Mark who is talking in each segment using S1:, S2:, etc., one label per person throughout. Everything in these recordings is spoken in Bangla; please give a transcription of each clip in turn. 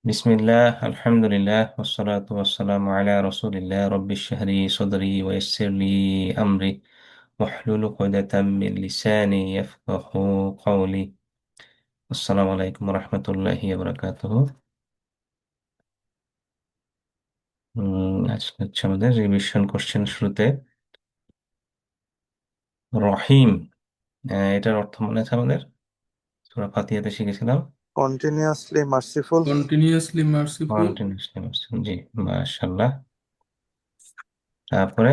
S1: বিসমিল্লাহ আলহামদুলিল্লাহ ওয়াসসালাতু ওয়াসসালামু আলা রাসূলিল্লাহ রাব্বিশ ইশরাহ লি সাদরি ওয়া ইয়াসসির লি আমরি ওয়াহলুল উকদাতাম মিন লিসানি ইয়াফকাহু কওলি। আসসালামু আলাইকুম ওয়া রাহমাতুল্লাহি ওয়া বারাকাতুহু। আজকে হচ্ছে আমাদের রিভিশন কোশ্চেন শুরুতে রহিম। এটার অর্থ মনে আছে আমাদের? সূরা ফাতিহাতে শিখেছিলাম।
S2: Continuously merciful.
S3: Continuously merciful.
S1: Continuously, জি, মাশাআল্লাহ। তারপরে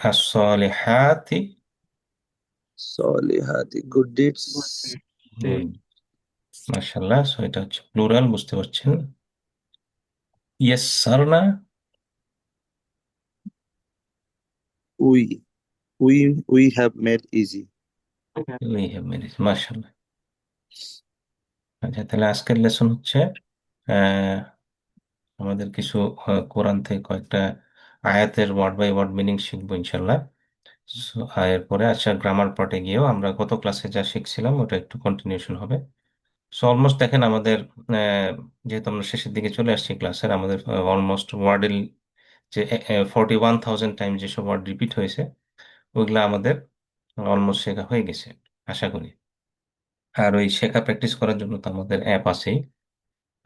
S1: as-সালিহাতি,
S2: Solihati, good deeds.
S1: গুড, মাশাআল্লাহ। সো এটা হচ্ছে প্লুরাল, বুঝতে পারছেন। ইয়াসসারনা,
S2: We we have made easy.
S1: We have made, মাশাআল্লাহ। আচ্ছা, তাহলে আজকের লেসন হচ্ছে আহ, আমাদের কিছু কোরআন থেকে কয়েকটা আয়াতের ওয়ার্ড বাই ওয়ার্ড মিনিং শিখবো ইনশাল্লাহ। So, এরপরে আচ্ছা, গ্রামার পার্টে গিয়েও আমরা গত ক্লাসে যা শিখছিলাম ওটা একটু কন্টিনিউশন হবে। সো অলমোস্ট দেখেন আমাদের যেহেতু আমরা শেষের দিকে চলে আসছি ক্লাসের, আমাদের অলমোস্ট ওয়ার্ডের যে 41,000 টাইম যেসব ওয়ার্ড রিপিট হয়েছে ওইগুলো আমাদের অলমোস্ট শেখা হয়ে গেছে আশা করি। আর ওই শেখা প্র্যাকটিস করার জন্য তো আমাদের অ্যাপ আছেই।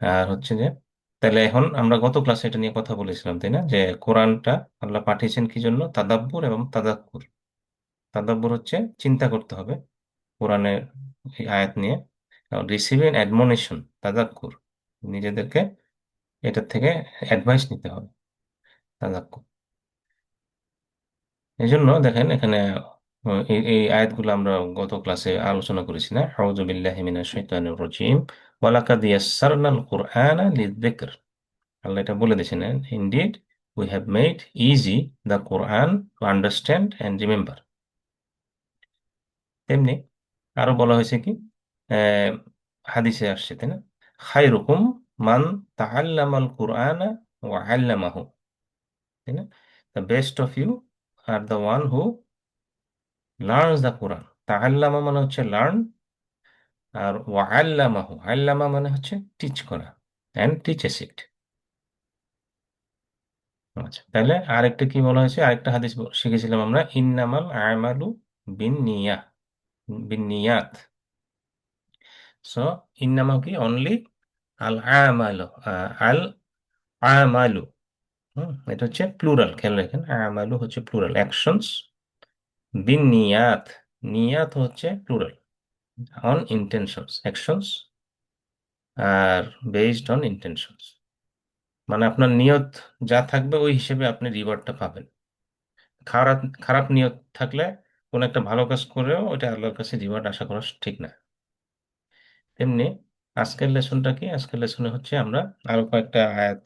S1: আর হচ্ছে যে, তাহলে এখন আমরা গত ক্লাসে এটা নিয়ে কথা বলেছিলাম, তাই না, যে কোরআনটা আল্লাহ পাঠিয়েছেন কি জন্য? তাদাব্বুর এবং তাদাক্কুর। তাদাব্বুর হচ্ছে চিন্তা করতে হবে কোরআনের এই আয়াত নিয়ে। রিসিভিং অ্যাডমনিশন, তাদাক্কুর, নিজেদেরকে এটার থেকে অ্যাডভাইস নিতে হবে, তাদাক্কুর। এই জন্য দেখেন এখানে এই আয়াতগুলো আমরা গত ক্লাসে আলোচনা করেছি না? আউযু বিল্লাহি মিনাশ শাইতানির রাজিম ওয়ালাকাদ ইয়াসসারনাল কুরআনা লিযিকর। আল্লাহ এটা বলে দিয়েছেন, indeed we have made easy the Quran to understand and remember. তেমনি আরো বলা হয়েছে কি, আহ, হাদিসে আসছে, তাই না, খায়রুকুম মান তাআল্লামাল কুরআনা ওয়া আল্লামাহু, তাই না? The best of you are the one who learns the Quran. তাআল্লামা মানে হচ্ছে লার্ন, আর ওয়া আল্লামাহু, আল্লামা মানে হচ্ছে টিচ করা, অ্যান্ড টিচেস ইট। আচ্ছা, তাহলে আরেকটা কি বলা হয়েছে, আরেকটা হাদিস শিখেছিলাম আমরা, ইন্নামাল আমালু বিন্নিয়াহ, বিন্নিয়াত। সো ইন্নামা কি? অনলি আল আমালু, আল আমালু। এটা হচ্ছে প্লুরাল, খেয়াল রাখেন, আমালু হচ্ছে প্লুরাল, অ্যাকশনস। বিন্নিয়াত, নিয়াত হচ্ছে plural, on intentions, actions are based on intentions. মানে আপনার নিয়ত যা থাকবে ওই হিসেবে আপনি রিওয়ার্ডটা পাবেন। খারাপ খারাপ নিয়ত থাকলে কোন একটা ভালো কাজ করেও ওটা আল্লাহর কাছে রিওয়ার্ড আশা করা ঠিক না। তেমনি আজকের লেসনটা কি? আজকের লেসনে হচ্ছে আমরা আরো কয়েকটা আয়াত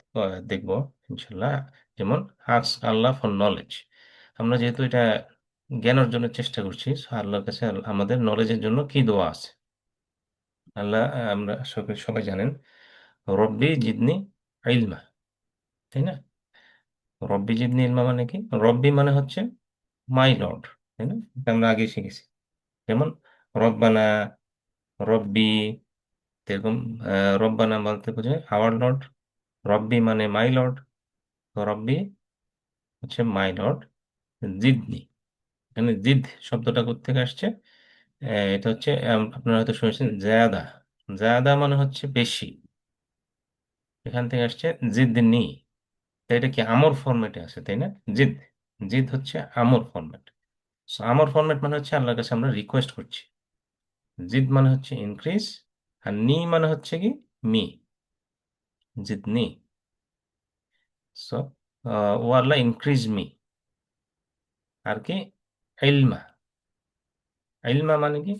S1: দেখবো ইনশাল্লাহ। যেমন আস্ক আল্লাহ ফর নলেজ। আমরা যেহেতু এটা জ্ঞান অর্জনের চেষ্টা করছি, so আল্লাহর কাছে আমাদের নলেজের জন্য কি দোয়া আছে? আল্লাহ, আমরা সবাই সবাই জানেন, রব্বি জিদনি ইলমা, তাই না? রব্বি জিদনি ইলমা মানে কি? রব্বি মানে হচ্ছে মাই লর্ড, তাই না? এটা আমরা আগে শিখেছি। যেমন রব্বানা, রব্বি, এরকম রব্বানা বলতে বোঝায় আওয়ার লর্ড, রব্বি মানে মাই লর্ড। তো রব্বি হচ্ছে মাই লর্ড, জিদনি, এখানে জিদ শব্দটা কোত্থেকে আসছে? এটা হচ্ছে আপনারা হয়তো শুনেছেন জায়াদা। জায়াদা মানে হচ্ছে বেশি, এখান থেকে আসছে জিদনি। তো এটা কি আমর ফরম্যাটে আছে, তাই না? জিদ, জিদ হচ্ছে আমর ফরম্যাট। আমর ফরম্যাট মানে হচ্ছে আল্লাহর কাছে আমরা রিকোয়েস্ট করছি। জিদ মানে হচ্ছে ইনক্রিজ, আর নি মানে হচ্ছে কি মি, জিদনি। সো ও আল্লাহ ইনক্রিজ মি। আর কি? ইলমা, ইলমা মানে কি?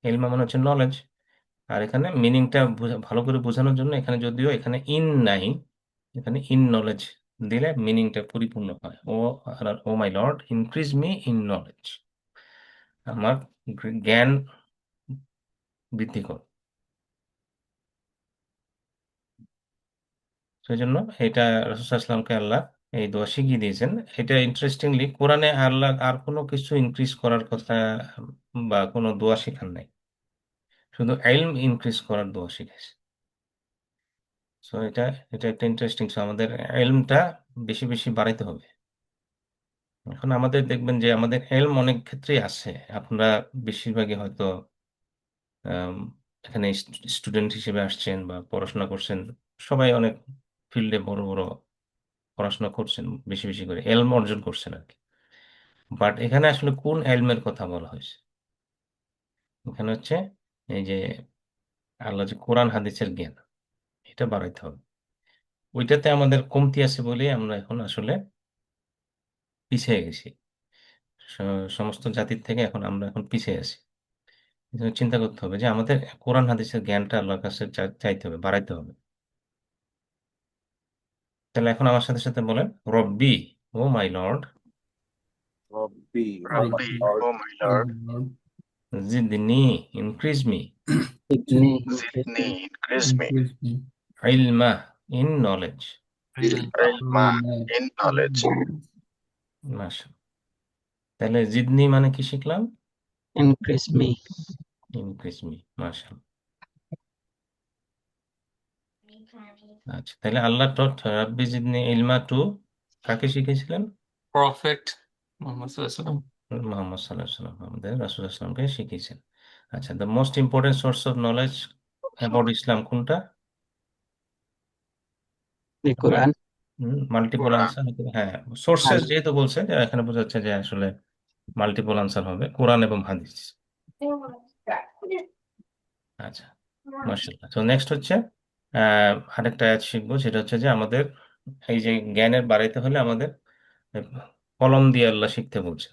S1: ইলমা মানে হচ্ছে নলেজ। আর এখানে মিনিংটা ভালো করে বোঝানোর জন্য এখানে, যদিও এখানে ইন নাই, এখানে ইন নলেজ দিলে মিনিংটা পরিপূর্ণ হয়। Oh, oh my Lord increase me in knowledge, আমার জ্ঞান বৃদ্ধি কর। সেই জন্য এটা রাসূল সাল্লাল্লাহু আল্লাহ এই দোয়া শিখিয়ে দিয়েছেন। এটা ইন্টারেস্টিংলি কোরআনে আল্লাহ আর কোনো কিছু ইনক্রিজ করার কথা বা কোনো দোয়া শেখান নাই, শুধু ইলম ইনক্রিজ করার দোয়া শিখেছে। সো এটা এটা একটা ইন্টারেস্টিং। সো আমাদের এলমটা বেশি বেশি বাড়াইতে হবে। এখন আমাদের দেখবেন যে আমাদের এলম অনেক ক্ষেত্রেই আছে। আপনারা বেশিরভাগই হয়তো আম, এখানে স্টুডেন্ট হিসেবে আসছেন বা পড়াশোনা করছেন, সবাই অনেক ফিল্ডে বড় বড় পড়াশোনা করছেন, বেশি বেশি করে এলম অর্জন করছেন আর কি। বাট এখানে আসলে কোন এলমের কথা বলা হয়েছে? এখানে হচ্ছে এই যে আল্লাহ যে কোরআন হাদিসের জ্ঞান, এটা বাড়াইতে হবে। ওইটাতে আমাদের কমতি আছে বলেই আমরা এখন আসলে পিছিয়ে গেছি। সমস্ত জাতির থেকে আমরা এখন পিছিয়ে আছি। এজন্য চিন্তা করতে হবে যে আমাদের কোরআন হাদিসের জ্ঞানটা আল্লাহর কাছে চাইতে হবে, বাড়াইতে হবে। তাহলে এখন আমার সাথে সাথে বলেন, রব্বি, oh my Lord,
S2: Rabbi, oh my
S3: Rabbi,
S2: Lord,
S3: oh my Lord,
S1: জিদনি, increase me,
S4: Sydney,
S2: Zidni,
S4: Sydney,
S2: increase me,
S3: increase me.
S1: ইলমা, in knowledge.
S2: ilma,
S3: Ilma,
S2: in knowledge,
S1: মাশা। তাহলে জিদনি মানে কি শিখলাম?
S4: increase me.
S1: ইনক্রিজ মি, মাশা। আচ্ছা, তাহলে আল্লাহ টট রাব্বি জিদনি ইলমা টু কাকে শিখেছিলেন?
S5: Prophet Muhammad Sallallahu Alaihi Wasallam.
S1: Mohammad সাল্লাহ সাল্লাম, আমাদের রাসূল আসলামকে শিখিয়েছেন। আচ্ছা, the most important source of knowledge about ইসলাম কোনটা?
S4: The Quran.
S1: Multiple
S2: Quran,
S1: answer. হ্যাঁ, সোর্সেস
S4: And
S1: যেহেতু বলছে যে এখানে বোঝা যাচ্ছে যে আসলে মাল্টিপল আনসার হবে কোরআন এবং হাদিস। আচ্ছা, মাশাআল্লাহ। তো নেক্সট হচ্ছে আরেকটা আয়াত শিখবো, সেটা হচ্ছে যে আমাদের এই যে জ্ঞানের বাড়াইতে হলে আমাদের আহ, কলম দিয়ে আল্লাহ শিখতে বলছেন।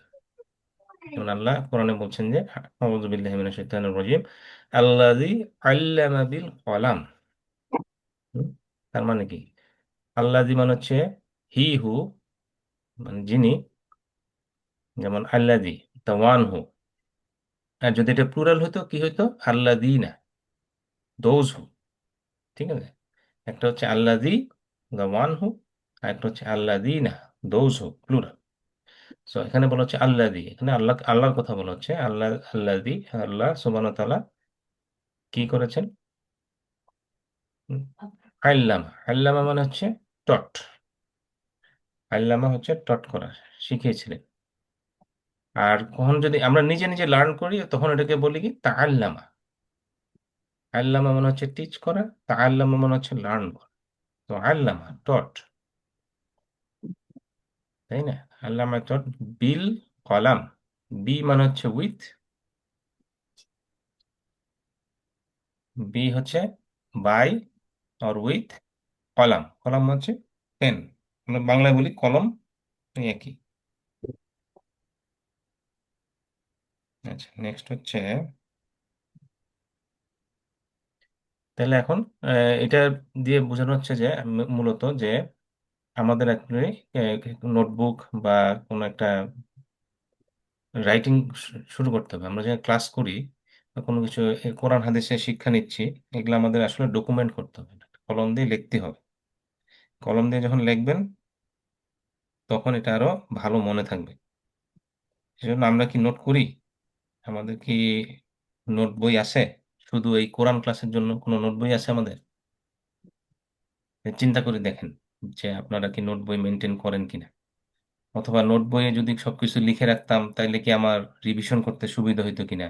S1: যেমন আল্লাহ কোরআনে বলছেন যে আউযু বিল্লাহি মিনাশ শাইতানির রাজিম, আল্লাযী আল্লামা বিল কলাম। হুম? তার মানে কি? আল্লাযী মানে হচ্ছে হি হু, মানে যিনি, যেমন আল্লাযী, দ্য ওয়ান হু। আর যদি এটা প্লুরাল হতো কি হতো? আল্লাযীনা, দোজ হু। ঠিক আছে? একটা হচ্ছে আল্লাযী, দ্য ওয়ান হু, আর একটা হচ্ছে আল্লাযীনা, দোজ হু, প্লুরাল। সো এখানে বলা হচ্ছে আল্লাযী, এখানে আল্লাহর কথা বলা হচ্ছে। আল্লাযী, আল্লাহ সুবহানাহু ওয়া তাআলা কি করেছেন? হুম, আল্লামা। আল্লামা মানে হচ্ছে টট। আল্লামা হচ্ছে টট করা, শিখিয়েছিলেন। আর কখন যদি আমরা নিজে নিজে লার্ন করি তখন এটাকে বলি কি? তাআল্লামা। আল্লামা মানে হচ্ছে টিচ করা, তাআল্লামা মানে হচ্ছে লার্ন করা। তো আল্লামা টট, তাই না? আল্লামা টট বিল কলাম। বি মানে হচ্ছে উইথ, বি হচ্ছে by or with column. Column হচ্ছে পেন, আমরা বাংলায় বলি কলম, এই একই। আচ্ছা, নেক্সট হচ্ছে, তাহলে এখন এটা দিয়ে বোঝানো হচ্ছে যে মূলত যে আমাদের অ্যাকচুয়ালি নোটবুক বা কোনো একটা রাইটিং শুরু করতে হবে। আমরা যে ক্লাস করি বা কোনো কিছু কোরআন হাদিসের শিক্ষা নিচ্ছি, এগুলো আমাদের আসলে ডকুমেন্ট করতে হবে, কলম দিয়ে লিখতে হবে। কলম দিয়ে যখন লিখবেন তখন এটা আরো ভালো মনে থাকবে। সেজন্য আমরা কি নোট করি? আমাদের কি নোট বই আছে? শুধু এই কোরআন ক্লাসের জন্য কোনো নোট বই আছে আমাদের? চিন্তা করে দেখেন যে আপনারা কি নোট বই মেনটেন করেন কিনা। অথবা নোট বইয়ে যদি সবকিছু লিখে রাখতাম তাইলে কি আমার রিভিশন করতে সুবিধা হইতো কিনা,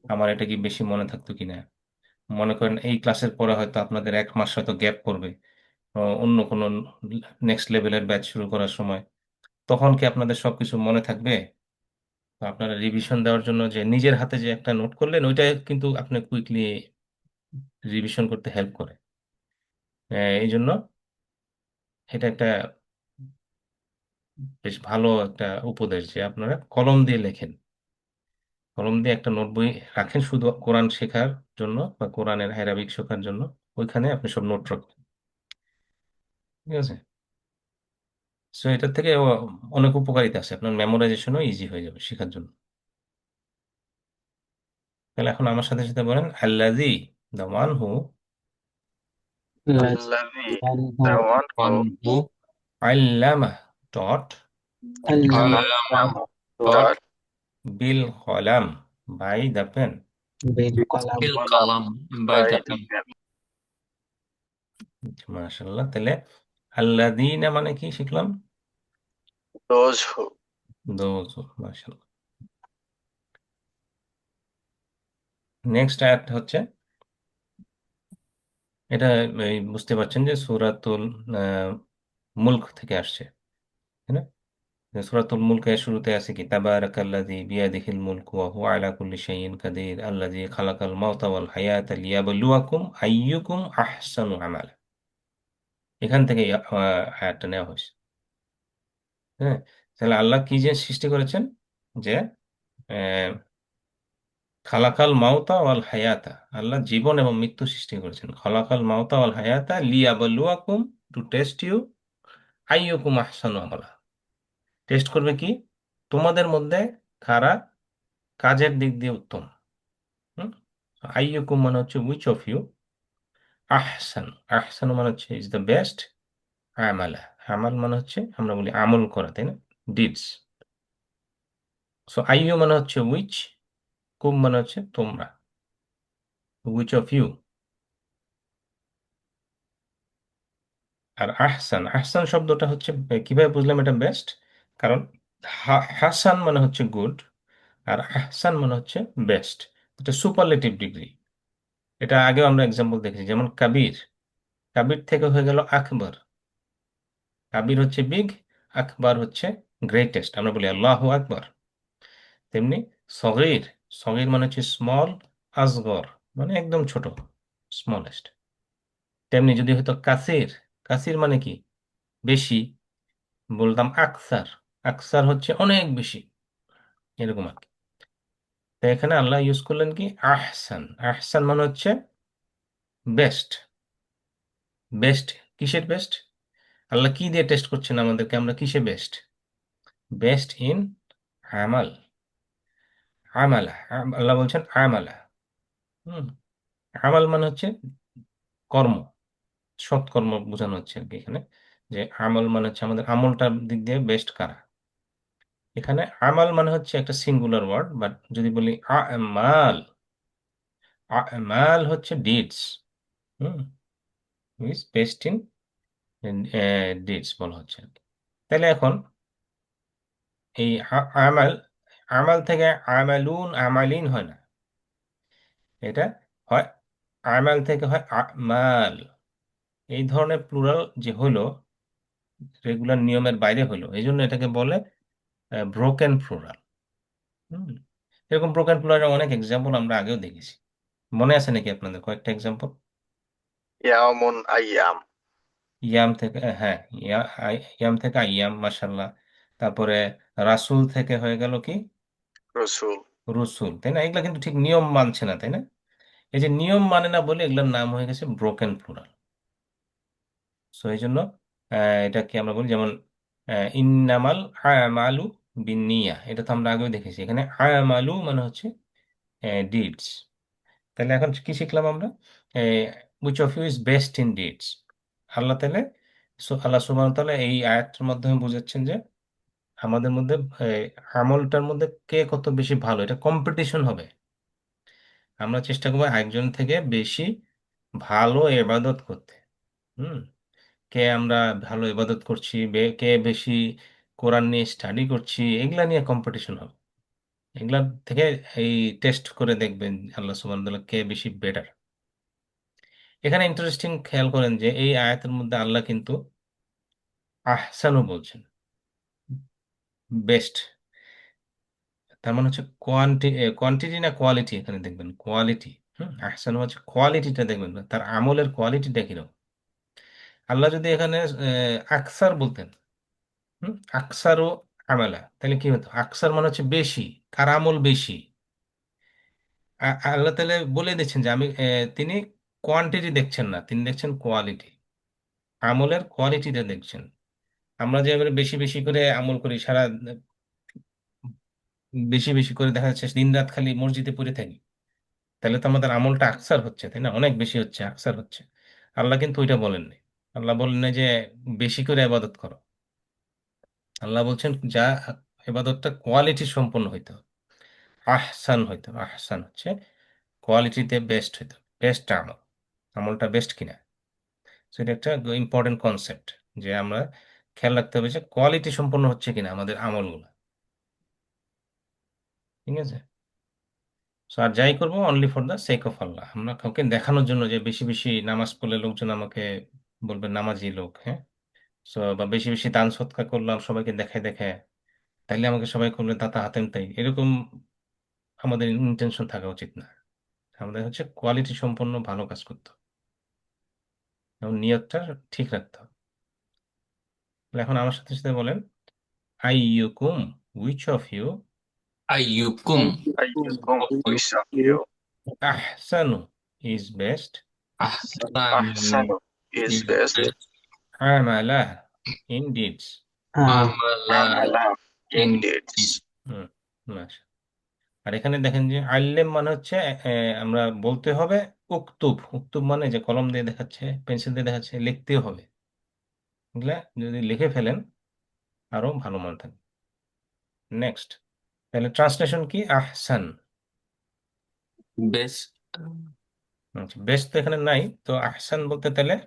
S1: আমার এটা কি বেশি মনে থাকতো কিনা। মনে করেন এই ক্লাসের পরে হয়তো আপনাদের 1 মাস হয়তো গ্যাপ পড়বে, অন্য কোনো নেক্সট লেভেলের ব্যাচ শুরু করার সময়, তখন কি আপনাদের সবকিছু মনে থাকবে? তো আপনারা রিভিশন দেওয়ার জন্য যে নিজের হাতে যে একটা নোট করলেন, ওইটা কিন্তু আপনি কুইকলি রিভিশন করতে হেল্প করে। এই জন্য এটা একটা বেশ ভালো একটা উপদেশ যে আপনারা কলম দিয়ে লেখেন। কলম দিয়ে একটা নোট বই রাখেন শুধু কোরআন শেখার জন্য বা কোরআনের আরবিক শেখার জন্য, ওইখানে আপনি সব নোট রাখবেন। ঠিক আছে? সো এটার থেকে অনেক উপকারিতা আছে, আপনার মেমোরাইজেশনও ইজি হয়ে যাবে শেখার জন্য। তাহলে এখন আমার সাথে সাথে বলেন, আল্লাযী, the one who,
S4: let's
S2: Allavi,
S4: one
S2: the
S4: who
S2: one who
S5: One who
S1: আল্লামা taught,
S4: allama
S5: allama
S2: taught
S5: taught
S1: বিল কলাম, by the pen.
S4: bil qalam.
S5: bil
S2: Qalam
S5: kalam by
S2: by
S5: the
S2: the
S5: pen.
S2: pen.
S1: মাশাআল্লাহ। তাহলে আল্লাযীনা মানে কি শিখলাম?
S2: Those who.
S1: দোজ। মাশাআল্লাহ। নেক্সট আয়াত হচ্ছে, এটা এই বুঝতে পারছেন যে সূরাতুল মুলক থেকে আসছে, তাই না? সূরাতুল মুলকের শুরুতে আছে কি, তাবারাকাল্লাযী বিয়াদিহিল মুলকু ওয়া হুয়া আলা কুল্লি শাইইন কাদির আল্লাযী খালাকাল মাউতা ওয়াল হায়াতা লিয়াবলুয়াকুম আইয়ুকুম আহসানু আমালা। এখান থেকে আয়াতটা নেওয়া হয়েছে। হ্যাঁ, তাহলে আল্লাহ কি যে সৃষ্টি করেছেন, যে আহ, খালাকাল মাউতা ওয়াল হায়াতা, আল্লাহ জীবন এবং মৃত্যু সৃষ্টি করেছেন। খালাকাল মাউতা ওয়াল হায়াতা লিয়াবলুয়াকুম, টু টেস্ট ইউ, আইয়ুকুম আহসানু আমালা। টেস্ট করবে কি, তোমাদের মধ্যে কারা কাজের দিক দিয়ে উত্তম। হুম, আইয়ুকুম মানে হচ্ছে উইচ অফ ইউ, আহসান, আহসান মানে হচ্ছে ইজ দ্য বেস্ট, আমালা, আমাল মানে হচ্ছে আমরা বলি আমল করা, তাই না, ডিডস। সো আইয়ু মানে হচ্ছে উইচ, কুম মানে হচ্ছে তোমরা, উইচ অফ ইউ। আর আহসান, আহসান শব্দটা হচ্ছে কিভাবে বুঝলাম এটা বেস্ট, কারণ হাসান মানে হচ্ছে গুড, আর আহসান মানে হচ্ছে বেস্ট। এটা সুপারলেটিভ ডিগ্রি। এটা আগেও আমরা এক্সাম্পল দেখেছি, যেমন কাবির, কাবির থেকে হয়ে গেল আকবর। কাবির হচ্ছে বিগ, আকবর হচ্ছে গ্রেটেস্ট, আমরা বলি আল্লাহু আকবর। তেমনি সগীর, সগীর মানে হচ্ছে স্মল, আসগর মানে একদম ছোট, স্মলেস্ট। তেমনি যদি হয়তো কাসির, কাসির মানে কি বেশি, বলতাম আকসার, আকসার হচ্ছে অনেক বেশি, এরকম আর কি। তো এখানে আল্লাহ ইউজ করলেন কি আহসান, আহসান মানে হচ্ছে বেস্ট। বেস্ট কিসের বেস্ট? আল্লাহ কি দিয়ে টেস্ট করছেন আমাদেরকে, আমরা কিসে বেস্ট? বেস্ট ইন আমাল, আমালা। আল্লাহ বলছেন আমালা। হুম, আমাল মানে হচ্ছে কর্ম, সৎকর্ম বোঝানো হচ্ছে আর কি এখানে, যে আমল মানে হচ্ছে আমাদের আমলটার দিক দিয়ে বেস্ট কারা। এখানে আমাল মানে হচ্ছে একটা সিঙ্গুলার ওয়ার্ড, বাট যদি বলি আমাল, আমাল হচ্ছে deeds. Hmm, is best in deeds বলা হচ্ছে আর কি। তাহলে এখন এই আমাল, আমাল থেকে আমালুন আমালিন হয় না, এটা হয় আমাল থেকে হয় আমাল। এই ধরনের প্লুরাল যে হলো, রেগুলার নিয়মের বাইরে হলো, এই জন্য এটাকে বলে ব্রোকেন প্লুরাল। হুম, এরকম ব্রোকেন প্লুরালের অনেক এক্সাম্পল আমরা আগেও দেখেছি। মনে আছে নাকি আপনাদের কয়েকটা এক্সাম্পল?
S2: Yamun Ayyam.
S1: ইয়াম থেকে হ্যাঁ, ইয়াম থেকে আইয়াম, মাশাল্লাহ। তারপরে রাসূল থেকে হয়ে গেল কি
S2: Rasul.
S1: রসুল, তাই না? এগুলা কিন্তু ঠিক নিয়ম মানছে না, তাই না? এই যে নিয়ম মানে না বলে এগুলোর নাম হয়ে গেছে ব্রোকেন প্লুরাল। সো এই জন্য এটা কি আমরা বলি, যেমন ইন্নামাল আমালু বিন্নিয়া, এটা তো আমরা আগেও দেখেছি। এখানে আমালু মানে হচ্ছে ডিডস। তাহলে এখন কি শিখলাম আমরা, which of you is best in deeds. আল্লাহ তাহলে, আল্লাহ সুবহানাহু ওয়া তাআলা এই আয়াতের মাধ্যমে বোঝাচ্ছেন যে আমাদের মধ্যে আমলটার মধ্যে কে কত বেশি ভালো, এটা কম্পিটিশন হবে। আমরা চেষ্টা করবো একজন থেকে বেশি ভালো ইবাদত করতে। হুম, কে আমরা ভালো ইবাদত করছি, কে বেশি কোরআন নিয়ে স্টাডি করছি, এগুলা নিয়ে কম্পিটিশন হবে। এগুলা থেকে এই টেস্ট করে দেখবেন আল্লাহ সুবহানাহু ওয়া তাআলা কে বেশি বেটার। এখানে ইন্টারেস্টিং খেয়াল করেন যে এই আয়াতের মধ্যে আল্লাহ কিন্তু আহসানও বলছেন, বেস্ট। তার মানে হচ্ছে কোয়ান্টিটি না কোয়ালিটি, এখানে দেখবেন কোয়ালিটি। আহসানও হচ্ছে কোয়ালিটিটা, দেখবেন না তার আমলের কোয়ালিটিটা কিরকম। আল্লাহ যদি এখানে আকসার বলতেন, আকসারও আমালা, তাহলে কি হতো? আকসার মানে হচ্ছে বেশি, কার আমল বেশি। আল্লাহ তাহলে বলে দিচ্ছেন যে আমি তিনি কোয়ান্টিটি দেখছেন না, তিনি দেখছেন কোয়ালিটি, আমলের কোয়ালিটিটা দেখছেন। আমরা যে এবারে বেশি বেশি করে আমল করি, সারা বেশি বেশি করে দেখা যাচ্ছে দিন রাত খালি মসজিদে পড়ে থাকি, তাহলে তো আমাদের আমলটা আকসার হচ্ছে, তাই না? অনেক বেশি হচ্ছে, আকসার হচ্ছে। আল্লাহ কিন্তু ওইটা বলেননি। আল্লাহ বলেন নাই যে বেশি করে ইবাদত করো। আল্লাহ বলছেন যা ইবাদতটা কোয়ালিটি সম্পন্ন হইতে হবে, আহসান হইতে হবে। আহসান হচ্ছে কোয়ালিটিতে বেস্ট হইতে হবে, বেস্ট আমল, আমলটা বেস্ট কিনা। সেটা একটা ইম্পর্টেন্ট কনসেপ্ট, যে আমরা খেয়াল রাখতে হবে যে কোয়ালিটি সম্পন্ন হচ্ছে কিনা আমাদের আমলগুলো। ঠিক আছে। সো আর যাই করবো only for the sake of Allah, আমরা কাউকে দেখানোর জন্য, যে বেশি বেশি নামাজ পড়লে লোকজন আমাকে বলবে নামাজি লোক, হ্যাঁ। সো বা বেশি বেশি দান সৎকার করলাম সবাইকে দেখায় দেখায়, তাইলে আমাকে সবাই করলে দাতা হাতেম তাই, এরকম আমাদের ইন্টেনশন থাকা উচিত না। আমাদের হচ্ছে কোয়ালিটি সম্পন্ন ভালো কাজ করতে হবে এবং নিয়তটা ঠিক রাখতে হবে। তাহলে এখন আমার সাথে সাথে বলেন, আইয়ুকুম, which of you
S5: Ayyukum,
S2: أيكم
S5: of you,
S2: which of you
S1: ahsanu is best
S2: أحسن
S5: Ahsanu
S2: is
S5: is
S2: best
S5: best,
S1: amala in deeds.
S5: Amala
S2: عملا
S5: in
S2: indeed.
S5: deeds.
S1: হুম, মাশা। আর এখানে দেখেন যে আল্লেম মানে হচ্ছে আমরা বলতে হবে উক্তুব, উক্তুব মানে যে কলম দিয়ে দেখাচ্ছে, পেন্সিল দিয়ে দেখাচ্ছে, লিখতেও হবে। বুঝলে, যদি লিখে ফেলেন আরো ভালো মনে থাকবে। নেক্সট, তাহলে ট্রান্সলেশন কি? আহসান।
S5: Best,
S1: বেস্ট তো এখানে নাই, তো আহসান বলতে তাহলে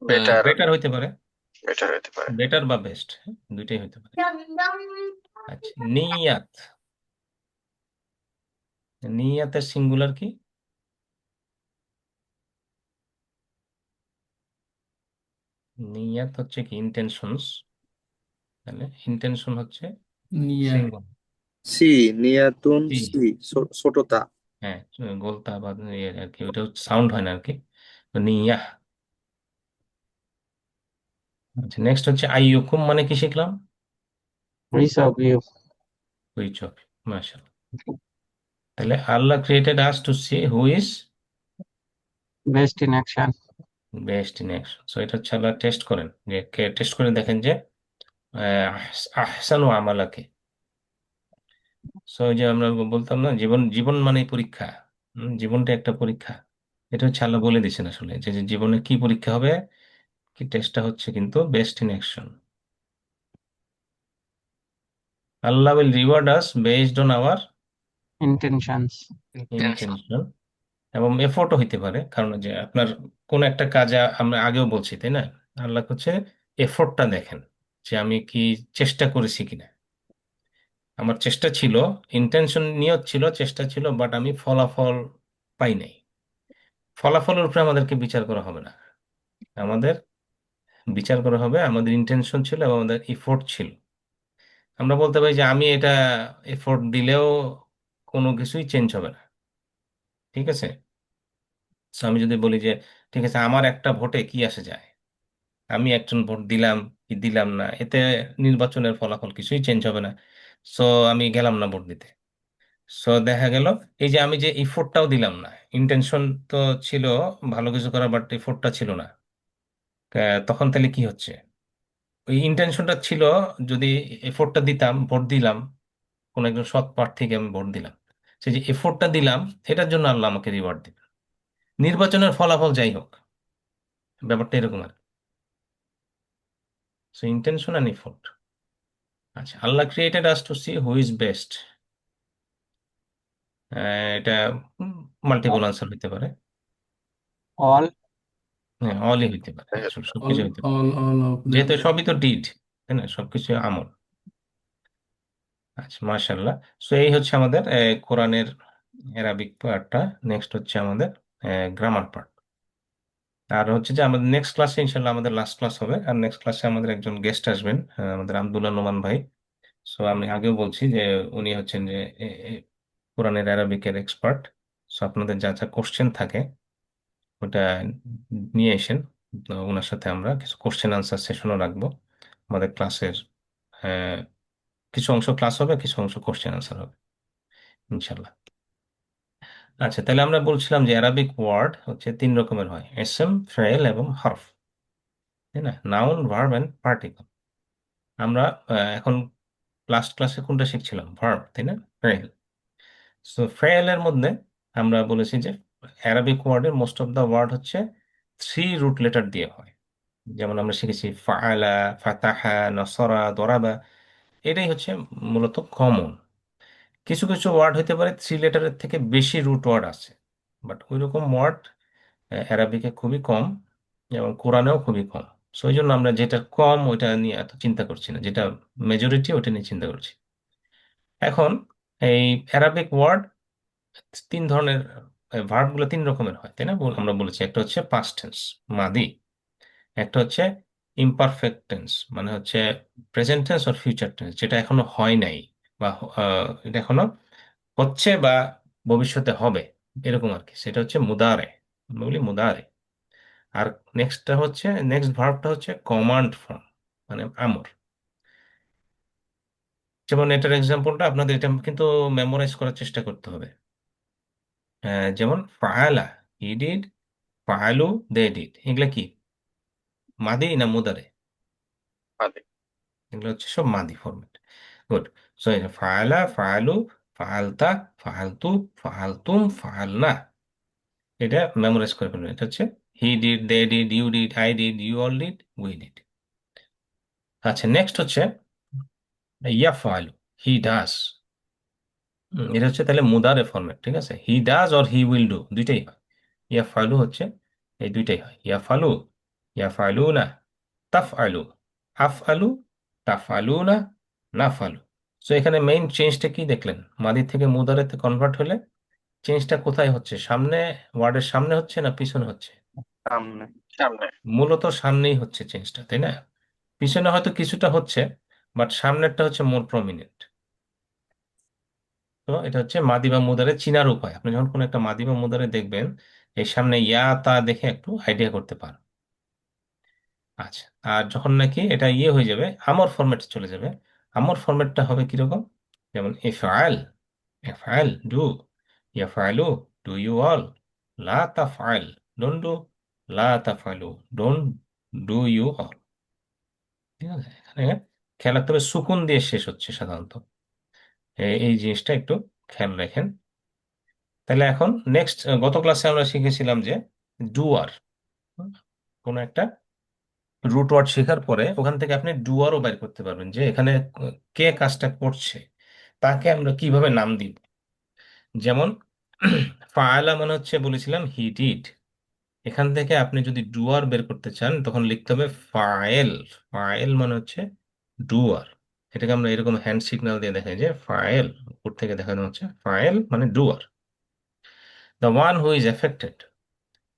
S2: Better
S1: বেটার হইতে পারে,
S2: better হতে পারে।
S1: বেটার বা বেস্ট, দুইটাই হইতে পারে। আচ্ছা, নিয়াত, নিয়াতের সিঙ্গুলার কি? নিয়াত হচ্ছে কি? ইন্টেনশনস। তাহলে ইন্টেনশন হচ্ছে
S3: নিয়া
S1: সিঙ্গুলার।
S6: সি নিয়াতুন
S1: জি,
S6: সি ছোটতা।
S1: হ্যাঁ, গোলতা বা ইয়ে আর কি, ওটা সাউন্ড হয় না আর কি। তো নিয়াহ। আচ্ছা, নেক্সট হচ্ছে আইয়ুকুম, মানে কি শিখলাম?
S4: which of you
S1: which of, মাশাআল্লাহ। তাহলে Allah created us to see who is
S4: best in action?
S1: Best in action. So এটা হচ্ছে আল্লাহ টেস্ট করেন, যে টেস্ট করে দেখেন যে আহসানু আমালাকে। সো ওই যে আমরা বলতাম না, জীবন জীবন মানে পরীক্ষা। জীবনটা একটা পরীক্ষা। এটা হচ্ছে আল্লাহ বলে দিয়েছেন আসলে, যে যে জীবনে কি পরীক্ষা হবে, কি টেস্টটা হচ্ছে কিন্তু best in action. Allah will reward us based on our
S4: Intentions.
S5: intention.
S1: Intention, এবং এফোর্টও হইতে পারে, কারণ যে আপনার কোন একটা কাজে আমরা আগেও বলছি তাই না, আল্লাহ হচ্ছে এফোর্টটা দেখেন, যে আমি কি চেষ্টা করেছি কিনা। আমার চেষ্টা ছিল, ইন্টেনশন নিয়ত ছিল, চেষ্টা ছিল, বাট আমি ফলাফল পাই নাই। ফলাফলের উপরে আমাদেরকে বিচার করা হবে না, আমাদের বিচার করা হবে আমাদের ইন্টেনশন ছিল এবং আমাদের ইফোর্ট ছিল। আমরা বলতে পারি যে আমি এটা এফোর্ট দিলেও কোনো কিছুই চেঞ্জ হবে না। ঠিক আছে। So আমি যদি বলি যে ঠিক আছে, আমার একটা ভোটে কি আসে যায়, আমি একজন ভোট দিলাম কি দিলাম না, এতে নির্বাচনের ফলাফল কিছুই চেঞ্জ হবে না। সো আমি গেলাম না ভোট দিতে। সো দেখা গেল এই যে আমি যে ইফোর্টটাও দিলাম না, ইন্টেনশন তো ছিল ভালো কিছু করার, বাট ইফোর্টটা ছিল না। তখন তাহলে কি হচ্ছে? ওই ইন্টেনশনটা ছিল, যদি এফোর্টটা দিতাম, ভোট দিলাম, কোন একজন সৎ প্রার্থীকে আমি ভোট দিলাম, সেই যে এফোর্টটা দিলাম, এটার জন্য আল্লাহ আমাকে রিওয়ার্ড দিবে। নির্বাচনের ফলাফল যাই হোক, ব্যাপারটা এরকম আর। So intention and effort. আচ্ছা, Allah created us to see who is best. এটা মাল্টিপল আনসার হইতে পারে।
S4: All.
S1: হ্যাঁ, অলই হইতে পারে, আসলে সবকিছু হইতে পারে,
S3: all of them.
S1: যেহেতু সবই তো ডিড, তাই না, সবকিছু আমল। আচ্ছা, মাশাল্লাহ। সো এই হচ্ছে আমাদের কোরআনের অ্যারাবিক পার্টটা। নেক্সট হচ্ছে আমাদের গ্রামার পার্ট। আর হচ্ছে যে আমাদের নেক্সট ক্লাসে ইনশাল্লাহ আমাদের লাস্ট ক্লাস হবে, আর নেক্সট ক্লাসে আমাদের একজন গেস্ট আসবেন, আমাদের আব্দুল্লাহ নোমান ভাই। সো আমি আগেও বলছি যে উনি হচ্ছেন যে কোরআনের অ্যারাবিকের এক্সপার্ট। সো আপনাদের যা যা কোশ্চেন থাকে ওটা নিয়ে এসেন। তো ওনার সাথে আমরা কিছু কোশ্চেন আনসার সেশনও রাখবো আমাদের ক্লাসের। কিছু অংশ ক্লাস হবে, কিছু অংশ কোশ্চেন আনসার হবে ইনশাল্লাহ। আচ্ছা, তাহলে আমরা বলছিলাম যে অ্যারাবিক ওয়ার্ড হচ্ছে তিন রকমের হয়, এসম, ফেল এবং হরফ, তাই না, নাউন, ভার্ব অ্যান্ড পার্টিকল। আমরা এখন লাস্ট ক্লাসে কোনটা শিখছিলাম? ভার্ব, তাই না, ফেল। সো ফেলের মধ্যে আমরা বলেছি যে অ্যারাবিক ওয়ার্ডের মোস্ট অফ দ্য ওয়ার্ড হচ্ছে থ্রি রুট লেটার দিয়ে হয়। যেমন আমরা শিখেছি ফাআলা, ফাতাহা, নসরা, দরাবা, এটাই হচ্ছে মূলত কমন। কিছু কিছু ওয়ার্ড হতে পারে থ্রি লেটারের থেকে বেশি রুট ওয়ার্ড আছে, বাট ওই রকম ওয়ার্ড অ্যারাবিকে খুবই কম। এবং কোরআনেও খুবই কম। সো এই জন্য আমরা যেটা কম ওইটা নিয়ে এত চিন্তা করছি না, যেটা মেজরিটি ওটা নিয়ে চিন্তা করছি। এখন এই অ্যারাবিক ওয়ার্ড তিন ধরনের, ভার্ব গুলো তিন রকমের হয়, তাই না? আমরা বলেছি একটা হচ্ছে পাস্ট টেন্স, মাদি। একটা হচ্ছে ইমপারফেক্ট টেন্স, মানে হচ্ছে প্রেজেন্ট টেন্স আর ফিউচার টেন্স, যেটা এখনো হয় নাই বা এটা এখনো হচ্ছে বা ভবিষ্যতে হবে, এরকম আর কি। সেটা হচ্ছে মুদারে, আমরা বলি মুদারে। আর নেক্সট ভার্বটা হচ্ছে কমান্ড ফর্ম, মানে আমর। যেমন এটার এক্সাম্পলটা আপনাদের, এটা কিন্তু মেমোরাইজ করার চেষ্টা করতে হবে। যেমন ফাআলা, হি ডিড, ফাআলু, দে ডিড, এগুলা কি মাদি না মুদারে?
S2: মাদি।
S1: এগুলো হচ্ছে সব মাদি ফরম্যাট। গুড। সো এটা ফাআলা, ফাআলু, ফাআলতা, ফাআলতু, ফাআলতুম, ফাআলনা, এটা মেমোরাইজ করে ফেলবেন। এটা হচ্ছে he did, they did, you did, I did, you all did, we did. আচ্ছা, নেক্সট হচ্ছে ইয়াফআলু, হি ডাজ। এটা হচ্ছে তাহলে মুদারে ফরম্যাট, ঠিক আছে? He does or he will do, দুইটাই হয়। ইয়াফআলু হচ্ছে এই দুইটাই হয়, ইয়াফআলু, ইয়াফআলুনা, তাফআলু, আফআলু, তাফআলুনা, নাফআলু। সো এখানে মেইন চেঞ্জটা কি দেখলেন? মাদি থেকে মুদারেতে কনভার্ট হলে চেঞ্জটা কোথায় হচ্ছে? সামনে, ওয়ার্ডের সামনে হচ্ছে না পিছনে হচ্ছে?
S6: সামনে।
S2: সামনে।
S1: মূলত সামনেই হচ্ছে চেঞ্জটা, তাই না? পিছনে হয়তো কিছুটা হচ্ছে, বাট সামনেরটা হচ্ছে মোর প্রমিনেন্ট। তো এটা হচ্ছে মাদি বা মুদারে চিনার উপায়। আপনি যখন কোনো একটা মাদি বা মুদারে দেখবেন, এর সামনে ইয়া তা দেখে একটু আইডিয়া করতে পারেন। আচ্ছা, আর যখন নাকি এটা ইয়ে হয়ে যাবে, আমর ফরম্যাটে চলে যাবে, আমর ফরম্যাটটা হবে কিরকম? যেমন ইফআল, ইফআল ডু, ইয়াফআলু ডু ইউ অল, লা তাফআল ডোন্ট ডু, লা তাফআলু ডোন্ট ডু ইউ অল। ঠিক আছে? এখানে খেয়াল রাখতে হবে সুকুন দিয়ে শেষ হচ্ছে সাধারণত, এই জিনিসটা একটু খেয়াল রাখেন। তাহলে এখন নেক্সট, গত ক্লাসে আমরা শিখেছিলাম যে ডুয়ার, কোন একটা রুট ওয়ার্ড শেখার পরে ওখান থেকে আপনি ডুয়ারও বের করতে পারবেন, যে এখানে কে কাজটা করছে, তাকে আমরা কিভাবে নাম দিব। যেমন ফাআলা মানে হচ্ছে বলেছিলাম হি ডিড, এখান থেকে আপনি যদি ডুয়ার বের করতে চান তখন লিখতে হবে ফায়েল। ফায়েল মানে হচ্ছে ডুয়ার। এটাকে আমরা এরকম হ্যান্ড সিগন্যাল দিয়ে দেখাই যে ফায়েল, উপর থেকে দেখানো হচ্ছে ফায়েল মানে ডুয়ার। The one who is affected,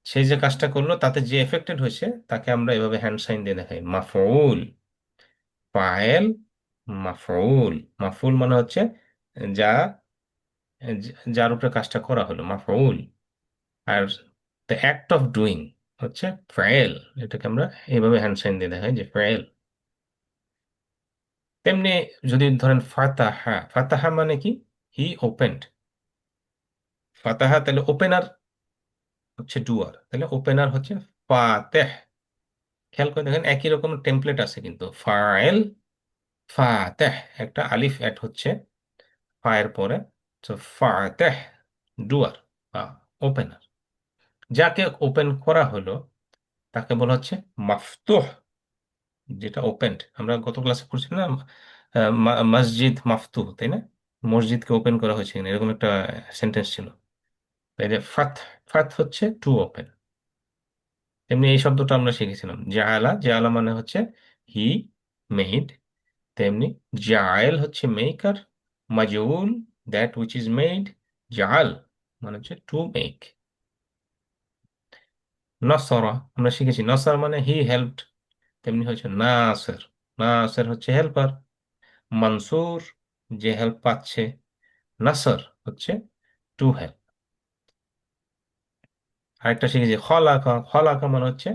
S1: সেই যে কাজটা করলো তাতে যে এফেক্টেড হয়েছে তাকে আমরা এভাবে হ্যান্ড সাইন দিয়ে দেখাই মাফউল। ফায়েল, মাফউল। মাফউল মানে হচ্ছে যা, যার উপরে কাজটা করা হলো, মাফউল। আর দ্য অ্যাক্ট অফ ডুইং হচ্ছে ফায়েল, এটাকে আমরা এইভাবে হ্যান্ড সাইন দিয়ে দেখাই যে ফায়েল। তেমনি যদি ধরেন ফাতাহা, ফাতাহা মানে কি? He opened. ফাতাহা তাহলে ওপেনার হচ্ছে ডুয়ার, তাহলে ওপেনার হচ্ছে ফাতেহ। খেয়াল করে দেখেন একই রকম টেমপ্লেট আছে কিন্তু, ফায়েল, ফাতেহ, একটা আলিফ অ্যাড হচ্ছে ফায়ের পরে। তো ফাতেহ ডুয়ার বা ওপেনার, যাকে ওপেন করা হলো তাকে বলা হচ্ছে মাফতুহ, যেটা ওপেন্ড। আমরা গত ক্লাসে পড়ছিলাম না, মসজিদ মাফতুহ, তাই না? মসজিদকে ওপেন করা হয়েছে কিনা, এরকম একটা সেন্টেন্স ছিল। তাই যে ফাত, ফাত হচ্ছে টু ওপেন। তেমনি এই শব্দটা আমরা শিখেছিলাম জাআলা, জাআলা মানে হচ্ছে হি মেড। তেমনি জায়েল হচ্ছে মেকার, মাজউল দ্যাট উইচ ইজ মেড, জাল মানে হচ্ছে টু মেক। নসরা আমরা শিখেছি, নসর মানে হি হেল্পড, তেমনি হচ্ছে নাসের, নাসের হচ্ছে হেল্পার। মনসুর যে হেল্প পাচ্ছে, নাসর হচ্ছে টু হেল্প। আরেকটা শিখেছি খলাকা, খলাকা মানে হচ্ছে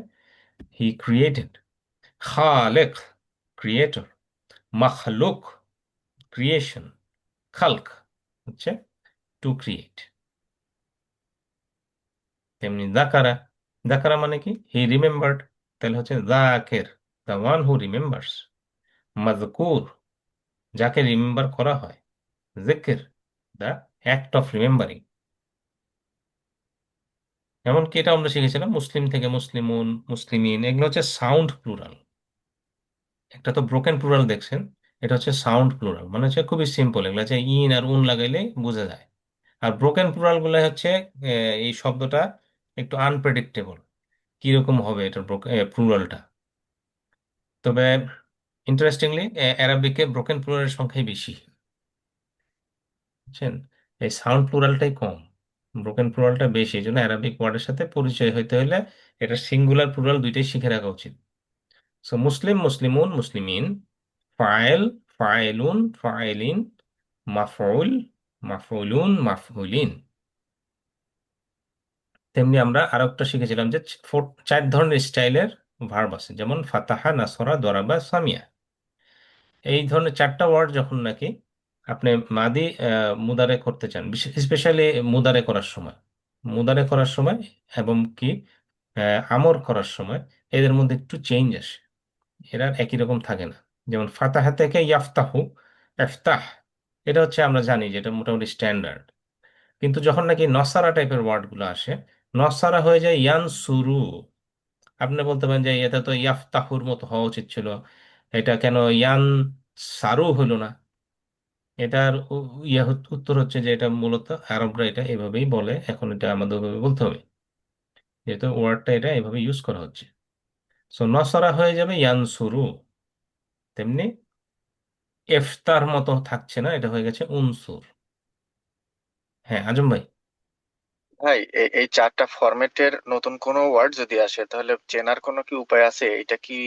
S1: হি ক্রিয়েটেড। খালেক ক্রিয়েটর, মখলুক ক্রিয়েশন, খালক হচ্ছে টু ক্রিয়েট। তেমনি দাকারা, দাকারা মানে কি? হি রিমেম্বার্ড, তাহলে হচ্ছে জাকের, দ্য ওয়ান হু রিমেম্বার্স। মজকুর যাকে রিমেম্বার করা হয়, জিকির দ্য অ্যাক্ট অফ রিমেম্বারিং। এমনকি এটা আমরা শিখেছিলাম মুসলিম থেকে মুসলিমুন, মুসলিমিন, এগুলো হচ্ছে সাউন্ড প্লুরাল। একটা তো ব্রোকেন প্লুরাল দেখছেন, এটা হচ্ছে সাউন্ড প্লুরাল, মানে হচ্ছে খুবই সিম্পল, এগুলো হচ্ছে ইন আর উন লাগাইলে বোঝা যায়। আর ব্রোকেন প্লুরাল গুলো হচ্ছে এই শব্দটা একটু আনপ্রেডিক্টেবল, কিরকম হবে এটার প্লুরালটা। তবে ইন্টারেস্টিংলি অ্যারাবিকে ব্রোকেন প্লুরালের সংখ্যাই বেশি, বুঝছেন? এই সাউন্ড প্লুরালটাই কম, ব্রোকেন প্লুরালটা বেশি। এই জন্য অ্যারাবিক ওয়ার্ডের সাথে পরিচয় হইতে হলে এটা সিঙ্গুলার প্লুরাল দুইটাই শিখে রাখা উচিত। সো মুসলিম, মুসলিমুন, মুসলিমিন, ফাইল, ফাইলুন, ফাইলিন, মাফউল, মাফউলুন, মাফউলিন। তেমনি আমরা আরো একটা শিখেছিলাম যে 4 ধরনের স্টাইলের ভার্ব আছে, যেমন ফাতাহা, নাসরা, দরাবা, সামিয়া। এই ধরনের 4টা ওয়ার্ড যখন নাকি আপনি মাদি মুদারে করতে চান, স্পেশালি মুদারে করার সময়, মুদারে করার সময় এবং কি আমর করার সময় এদের মধ্যে একটু চেঞ্জ আসে, এরা একই রকম থাকে না। যেমন ফাতাহা থেকে ইয়াফতাহু, ইফতাহ, এটা হচ্ছে আমরা জানি যে এটা মোটামুটি স্ট্যান্ডার্ড। কিন্তু যখন নাকি নসারা টাইপের ওয়ার্ড গুলো আসে, নসারা হয়ে যায় ইয়ানসুরু। আপনি বলতে পারেন যে এটা তো ইয়াফতাহুর মতো হওয়া উচিত ছিল, এটা কেন ইয়ান সারু হলো না? এটার উত্তর হচ্ছে যে এটা মূলত আরবরা এটা এভাবেই বলে, এখন এটা আমাদের ওভাবে বলতে হবে, যেহেতু ওয়ার্ডটা এটা এভাবে ইউজ করা হচ্ছে। সো নসরা হয়ে যাবে ইয়ানসুরু। তেমনি ইফতার মতো থাকছে না, এটা হয়ে গেছে উনসুর। হ্যাঁ আজম ভাই।
S2: ভাই এই 4টা ফরম্যাটের নতুন কোনো ওয়ার্ড যদি আসে তাহলে চেনার কোনো কি উপায় আছে? এটা কি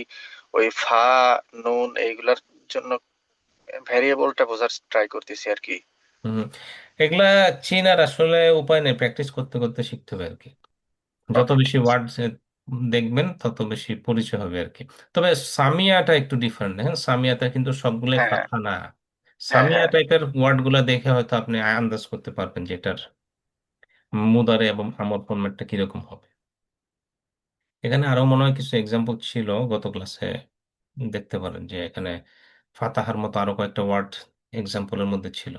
S2: ওই ফা, নুন এইগুলার জন্য ভ্যারিয়েবলটা বোঝার ট্রাই করতেছি আর কি।
S1: হম, এগুলা চীনার আসলে উপায় নেই, প্র্যাকটিস করতে করতে শিখতে হবে আর কি। যত
S2: ওকে।
S1: বেশি ওয়ার্ড দেখবেন তত বেশি পরিচয় হবে আর কি। তবে সামিয়াটা একটু ডিফারেন্ট, হ্যাঁ, সামিয়াটা কিন্তু সবগুলোই
S2: হ্যাঁ,
S1: ফাঁকা না।
S2: হ্যাঁ,
S1: সামিয়া
S2: হ্যাঁ।
S1: টাইপের ওয়ার্ড গুলা দেখে হয়তো আপনি আন্দাজ করতে পারবেন যে এটার মুদারে এবং আমর ফরম্যাটটা কিরকম হবে। এখানে আরো মনে হয় কিছু এক্সাম্পল ছিল গত ক্লাসে, দেখতে পারেন যে এখানে ফাতাহার মতো আরো কয়েকটা ওয়ার্ড এক্সাম্পলের মধ্যে ছিল।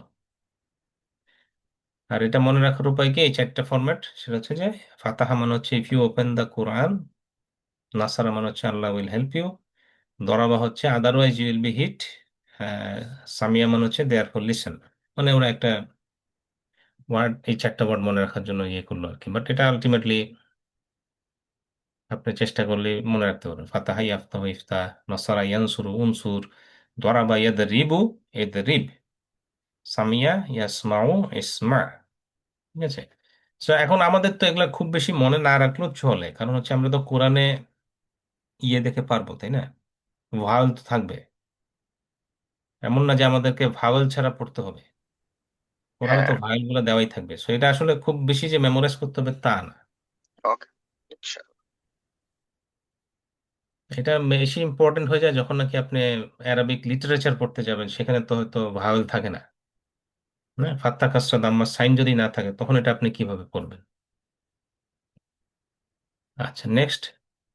S1: আর এটা মনে রাখার উপায় কি, এই 4টা ফরম্যাট, সেটা হচ্ছে যে ফাতাহা মানে হচ্ছে if you open the Quran, নাসারা মানে হচ্ছে আল্লাহ উইল হেল্প ইউ, দরাবা হচ্ছে otherwise you will be hit, সামিয়া মানে হচ্ছে দেয়ার ফর লিসেন। মানে ওরা একটা ওয়ার্ড, এই 4টা ওয়ার্ড মনে রাখার জন্য ইয়ে করলো আর কি। বাট এটা আলটিমেটলি আপনি চেষ্টা করলে মনে রাখতে পারবেন। ফাতাহা ইয়াফতাহু ইফতাহ, নাসারা ইয়ানসুরু উনসুর, দরাবা ইয়াদরিবু ইদরিব, সামিয়া ইয়াসমাউ ইসমা। ঠিক আছে? তো এখন আমাদের তো এগুলা খুব বেশি মনে না রাখলেও চলে, কারণ হচ্ছে আমরা তো কোরআনে ইয়ে দেখে পারবো, তাই না? ভাওয়াল তো থাকবে, এমন না যে আমাদেরকে ভাওয়াল ছাড়া পড়তে হবে, কোরআনে তো
S2: হ্যাঁ,
S1: ভাওয়াল গুলো দেওয়াই থাকবে। সো এটা আসলে খুব বেশি যে মেমোরাইজ করতে হবে তা না।
S2: ওকে। আচ্ছা।
S1: এটা বেশি ইম্পর্টেন্ট হয়ে যায় যখন নাকি আপনি অ্যারাবিক লিটারেচার পড়তে যাবেন, সেখানে তো হয়তো ভাওয়াল থাকে না, না ফাত্তা কাসরা দাম্মা সাইন যদি না থাকে, তখন এটা আপনি কিভাবে পড়বেন? আচ্ছা নেক্সট,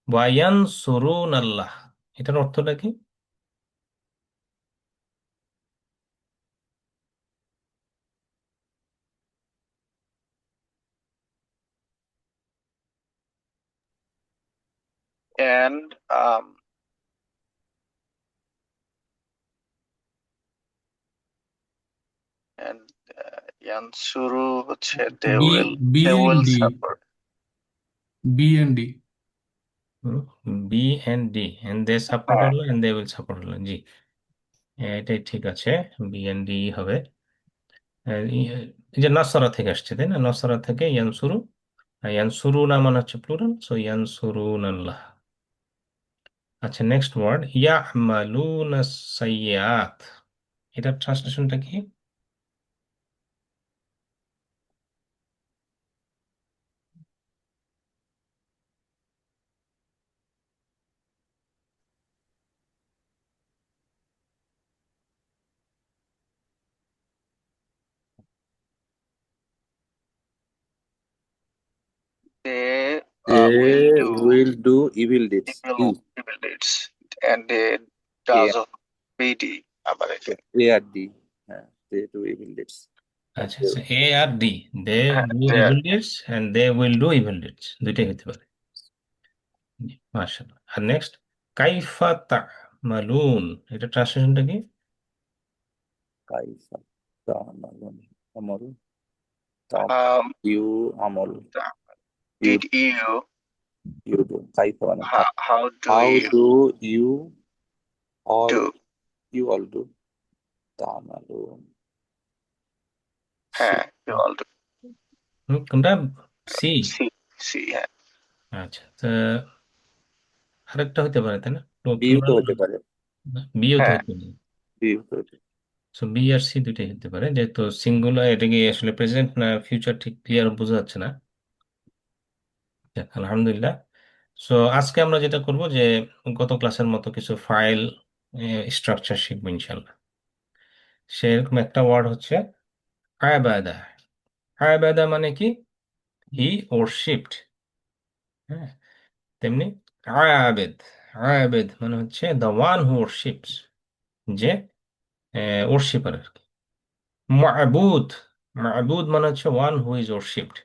S1: ওয়ায়ান সুরুন আল্লাহ, এটার অর্থটা কি?
S2: and and ইয়ানসুরু হচ্ছে they
S3: B
S2: will
S3: B
S2: they
S3: and
S2: will
S3: D
S2: support.
S3: B and D
S1: B and D, and they support
S2: হ্যাঁ,
S1: Allah and they will support Allah, জি এটাই ঠিক আছে, বি এন্ড ডি হবে। এই যে নসরা থেকে আসছে তাই না, নসরা থেকে ইয়ানসুরু, আর ইয়ানসুরুনা মানে হচ্ছে প্লুরাল, সো ইয়ানসুরুন আল্লাহ। আচ্ছা নেক্সট ওয়ার্ড ইয়ামালুনা সাইয়্যাত, এটার ট্রান্সলেশনটা কি?
S2: they will
S6: They
S2: do
S6: will do evil deeds.
S2: evil deeds and they
S6: A,
S2: does of BD আবার এটা।
S6: A আর D, হ্যাঁ, they do evil deeds.
S1: আচ্ছা আচ্ছা, এ আর ডি, দে
S2: হ্যাঁ,
S1: do evil deeds and they will do evil deeds, দুইটাই হতে পারে। মাশাআল্লাহ। আর নেক্সট কাইফা তা'মালুন, এটা ট্রান্সলেশনটা কি?
S6: কাইফা তা'মালুন, আমল,
S2: um,
S6: you আমল, you
S2: did you
S6: you do. كيف أنا
S2: how do
S6: how
S2: you
S6: do you all
S2: do?
S6: do تعملون
S2: হ্যাঁ, you all do.
S1: কোনটা? সি।
S2: See, see, হ্যাঁ।
S1: আচ্ছা, তো আরেকটা হতে পারে, তাই না?
S6: বিও তো
S1: প্লুরাল
S6: হতে পারে
S1: বিও তো
S2: হ্যাঁ,
S1: হতে পারে।
S6: বিও তো হতে
S1: সো বি আর সি দুইটাই হতে পারে, যেহেতু সিঙ্গুলার, এটা কি আসলে প্রেজেন্ট না ফিউচার ঠিক ক্লিয়ার বোঝা যাচ্ছে না। যাক, আলহামদুলিল্লাহ। সো আজকে আমরা যেটা করব যে গত ক্লাসের মতো কিছু ফাইল স্ট্রাকচার শিখবো ইনশাল্লাহ। সেরকম একটা ওয়ার্ড হচ্ছে আবাদা। আবাদা মানে কি? হি ওরশিপড। হ্যাঁ, তেমনি আবেদ। আবেদ মানে হচ্ছে দ্য ওয়ান হু ওরশিপস, যে ওরশিপার আর কি। মাবুদ। মাবুদ মানে হচ্ছে ওয়ান হু ইজ ওরশিপড।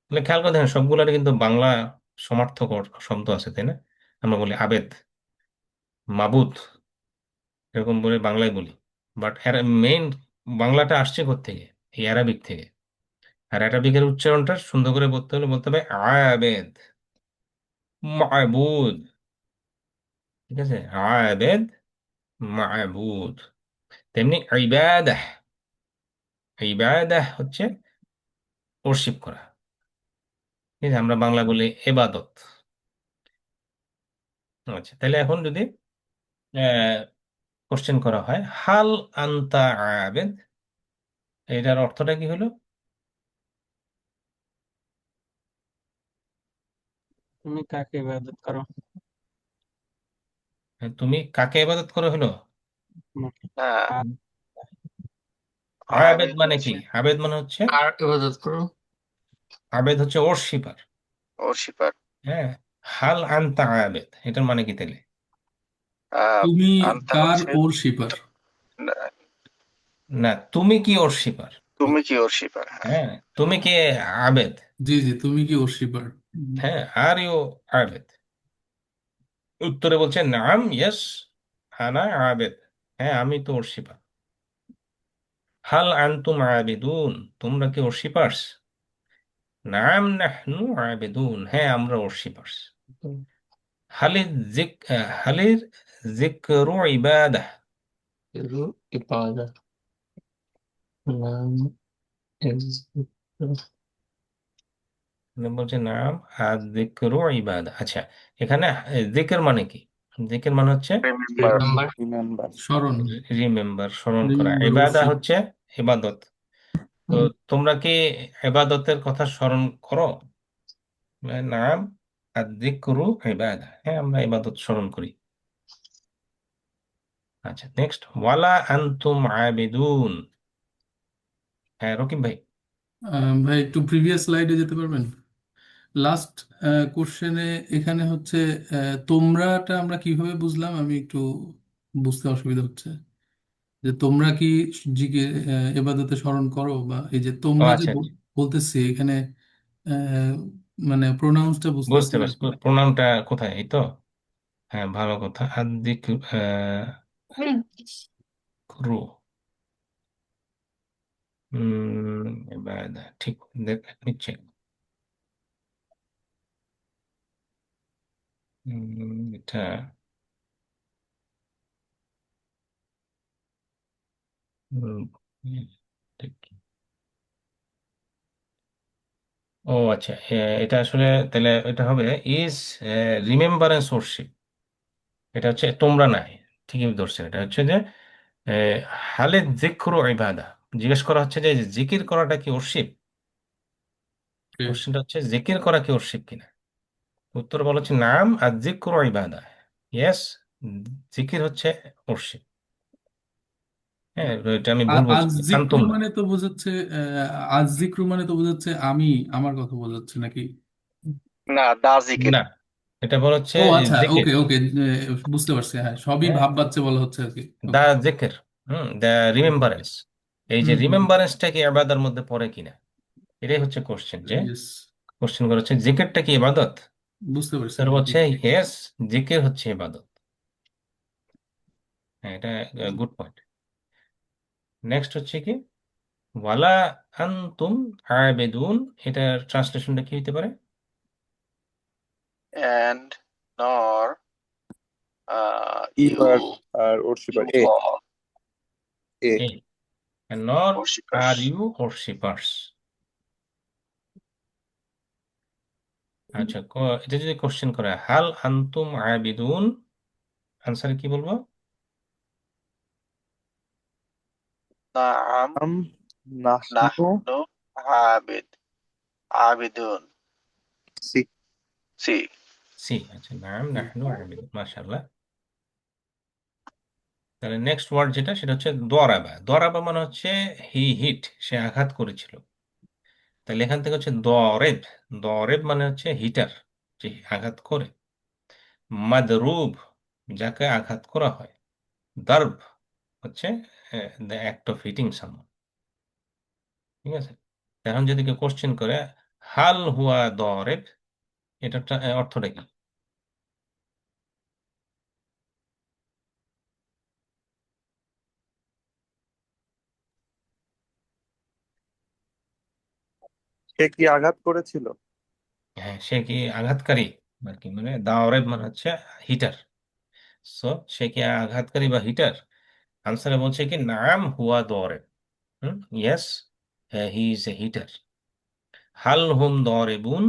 S1: তাহলে খেয়াল করে দেখেন, সবগুলোর কিন্তু বাংলা সমার্থক শব্দ আছে, তাই না? আমরা বলি আবেদ, মাবুদ, এরকম বলে বাংলায় বলি। বাট মেইন বাংলাটা আসছে থেকে এই অ্যারাবিক থেকে। আর অ্যারাবিকের উচ্চারণটা সুন্দর করে বলতে হলে বলতে হবে আবেদ, মাবুদ। ঠিক আছে, আবেদ, মাবুদ। তেমনি ইবাদাহ। ইবাদাহ হচ্ছে ওরশিপ করা। ঠিক আছে, আমরা বাংলা বলি এবাদত। আচ্ছা, তাহলে এখন যদি কোশ্চেন করা হয়, হাল আনতা আবেদ, এটার অর্থটা কি হলো?
S4: তুমি কাকে ইবাদত করো?
S1: তুমি কাকে ইবাদত করো হলো?
S2: হ্যাঁ,
S1: হুম। আবেদ
S2: আবেদ
S1: মানে কি?
S2: হচ্ছে
S1: আবেদ মানে হচ্ছে,
S5: কার ইবাদত করো?
S1: আবেদ হচ্ছে ওরশিপার।
S2: worshipper.
S1: হ্যাঁ, হাল আনতা আবেদ, এটার মানে কি তাহলে?
S2: আহ,
S3: তুমি
S2: আনতা
S3: কার
S2: হচ্ছে
S3: ওরশিপার?
S1: না, তুমি কি ওরশিপার?
S2: তুমি কি worshipper? হ্যাঁ,
S1: হ্যাঁ, তুমি কি আবেদ?
S3: জি জি, তুমি কি ওরশিপার?
S1: হ্যাঁ, আর ইউ আবেদ? উত্তরে বলছে নাম, ইয়েস, আনা আবেদ। হ্যাঁ, আমি তো ওরশিপার। হাল আনতুম আবেদুন, তোমরা কি ওরশিপার্স? নাম নাহনু আবেদুন, হ্যাঁ আমরা ওরশিপার্স। হালির জিক হালির জিকরু ইবাদাহ,
S5: এরু ইবাদত, নাম ইজ-
S1: বলছে নাম আর জিকরু ইবাদাহ। আচ্ছা, এখানে জিকের মানে কি? জিকের মানে হচ্ছে
S2: remember.
S5: নাম্বার
S6: রিমেম্বার
S3: স্মরণ,
S1: রিমেম্বার, স্মরণ করা।
S3: রিমেম্বার
S1: ইবাদা
S3: ওরশিপ।
S1: হচ্ছে ইবাদত। তো তোমরা কি ইবাদতের কথা স্মরণ করো? নাম আর জিকরু ইবাদা, হ্যাঁ আমরা ইবাদত স্মরণ করি। আচ্ছা, নেক্সট, ওয়ালা আনতুম আবিদুন। হ্যাঁ, রকিব ভাই।
S3: ভাই একটু প্রিভিয়াস স্লাইডে যেতে পারবেন? লাস্ট কোশ্চেনে এখানে হচ্ছে তোমরাটা আমরা কিভাবে বুঝলাম, আমি একটু বুঝতে অসুবিধা হচ্ছে। যে তোমরা কি জিকে এবাদতে স্মরণ করো, বা এই যে
S1: ও
S3: তোমরা যে
S1: আচ্ছা আচ্ছা,
S3: বলতেছি এখানে আহ, মানে প্রোনাউন্সটা বুঝতেছি
S1: বুঝতে
S3: না।
S1: পারছি। প্রণামটা কোথায়? এই তো। হ্যাঁ, ভালো কথা। আদিক ক্রু, এবার ঠিক দেখ নিচ্ছে। এটা উম, ঠিক। ও আচ্ছা, এটা আসলে তাহলে এটা হবে ইজ রিমেম্বারেন্স ওরশিপ। এটা হচ্ছে তোমরা নাই, ঠিকই ধরছেন। এটা হচ্ছে যে আহ, হালে যিকরু ইবাদা। জিজ্ঞেস করা হচ্ছে যে জিকির করাটা কি ওরশিপ?
S3: Okay.
S1: কোশ্চেনটা হচ্ছে জিকির করা কি ওরশিপ কিনা। উত্তর বলা হচ্ছে নাম আর যিকরু ইবাদা, ইয়েস, জিকির হচ্ছে ওরশিপ। হ্যাঁ, এটা আমি ভুল বলছি,
S3: আজ জিক্রু
S1: আনতুম না।
S3: মানে তো বোঝাচ্ছে আজ জিক্রু মানে তো বোঝাচ্ছে আমি, আমার কথা বোঝাচ্ছে নাকি?
S2: না, দা জিকির।
S1: না, এটা বলা হচ্ছে
S3: ও আচ্ছা,
S1: জিকির।
S3: ওকে ওকে, বুঝতে পারছি। হ্যাঁ, সবই
S1: হ্যাঁ,
S3: ভাব বাচ্চা বলা হচ্ছে আর কি।
S1: দা
S3: ওকে।
S1: জিকির, দা রিমেম্বারেন্স। এই যে
S3: হুম হুম,
S1: রিমেম্বারেন্সটা কি ইবাদার মধ্যে পড়ে কিনা, এটাই হচ্ছে কোশ্চেন। যে
S3: ইয়েস,
S1: কোশ্চেন করা হচ্ছে জিকিরটা কি ইবাদত?
S3: বুঝতে পারছি।
S1: তার
S3: হ্যাঁ
S1: বলছে ইয়েস, জিকির হচ্ছে ইবাদত। হ্যাঁ, এটা গুড পয়েন্ট। নেক্সট হচ্ছে কি, ওয়ালা আনতুম আবেদুন, এটার ট্রান্সলেশনটা কি হতে পারে?
S2: and nor
S6: You
S2: you
S6: are worshipper.
S2: you
S6: A.
S2: all
S6: A.
S1: A. And nor
S2: worshippers.
S1: are you worshippers. আচ্ছা, এটা যদি কোশ্চেন করে হাল আনতুম আবিদুন, আনসার কি বলবো?
S2: Naam,
S6: Nahnu.
S2: nahnu abidun.
S6: C.
S2: C.
S1: C. আচ্ছা, নাম নাহনু আবিদুন, মাশাআল্লাহ। তাহলে নেক্সট ওয়ার্ড যেটা, সেটা হচ্ছে দরাবা। দরাবা মানে হচ্ছে হি হিট, সে আঘাত করেছিল। তাহলে এখান থেকে হচ্ছে দরেব। দরেব মানে হচ্ছে হিটার, যে আঘাত করে। মাদরুব, যাকে আঘাত করা হয়। দার্ব হচ্ছে the act of hitting someone. ঠিক আছে? এখন যদি কেউ কোশ্চেন করে হাল হুয়া দরেব, এটা অর্থটা কি?
S6: সে কি আঘাত করেছিল?
S1: হ্যাঁ, সে কি আঘাতকারী আর কি, মানে দাওরেব মানে হচ্ছে হিটার। সো সে কি আঘাতকারী বা হিটার? আনসারে বলছে কি নাম হুয়া দরেব। Yes, he is a hitter. হাল হুম দরেবুন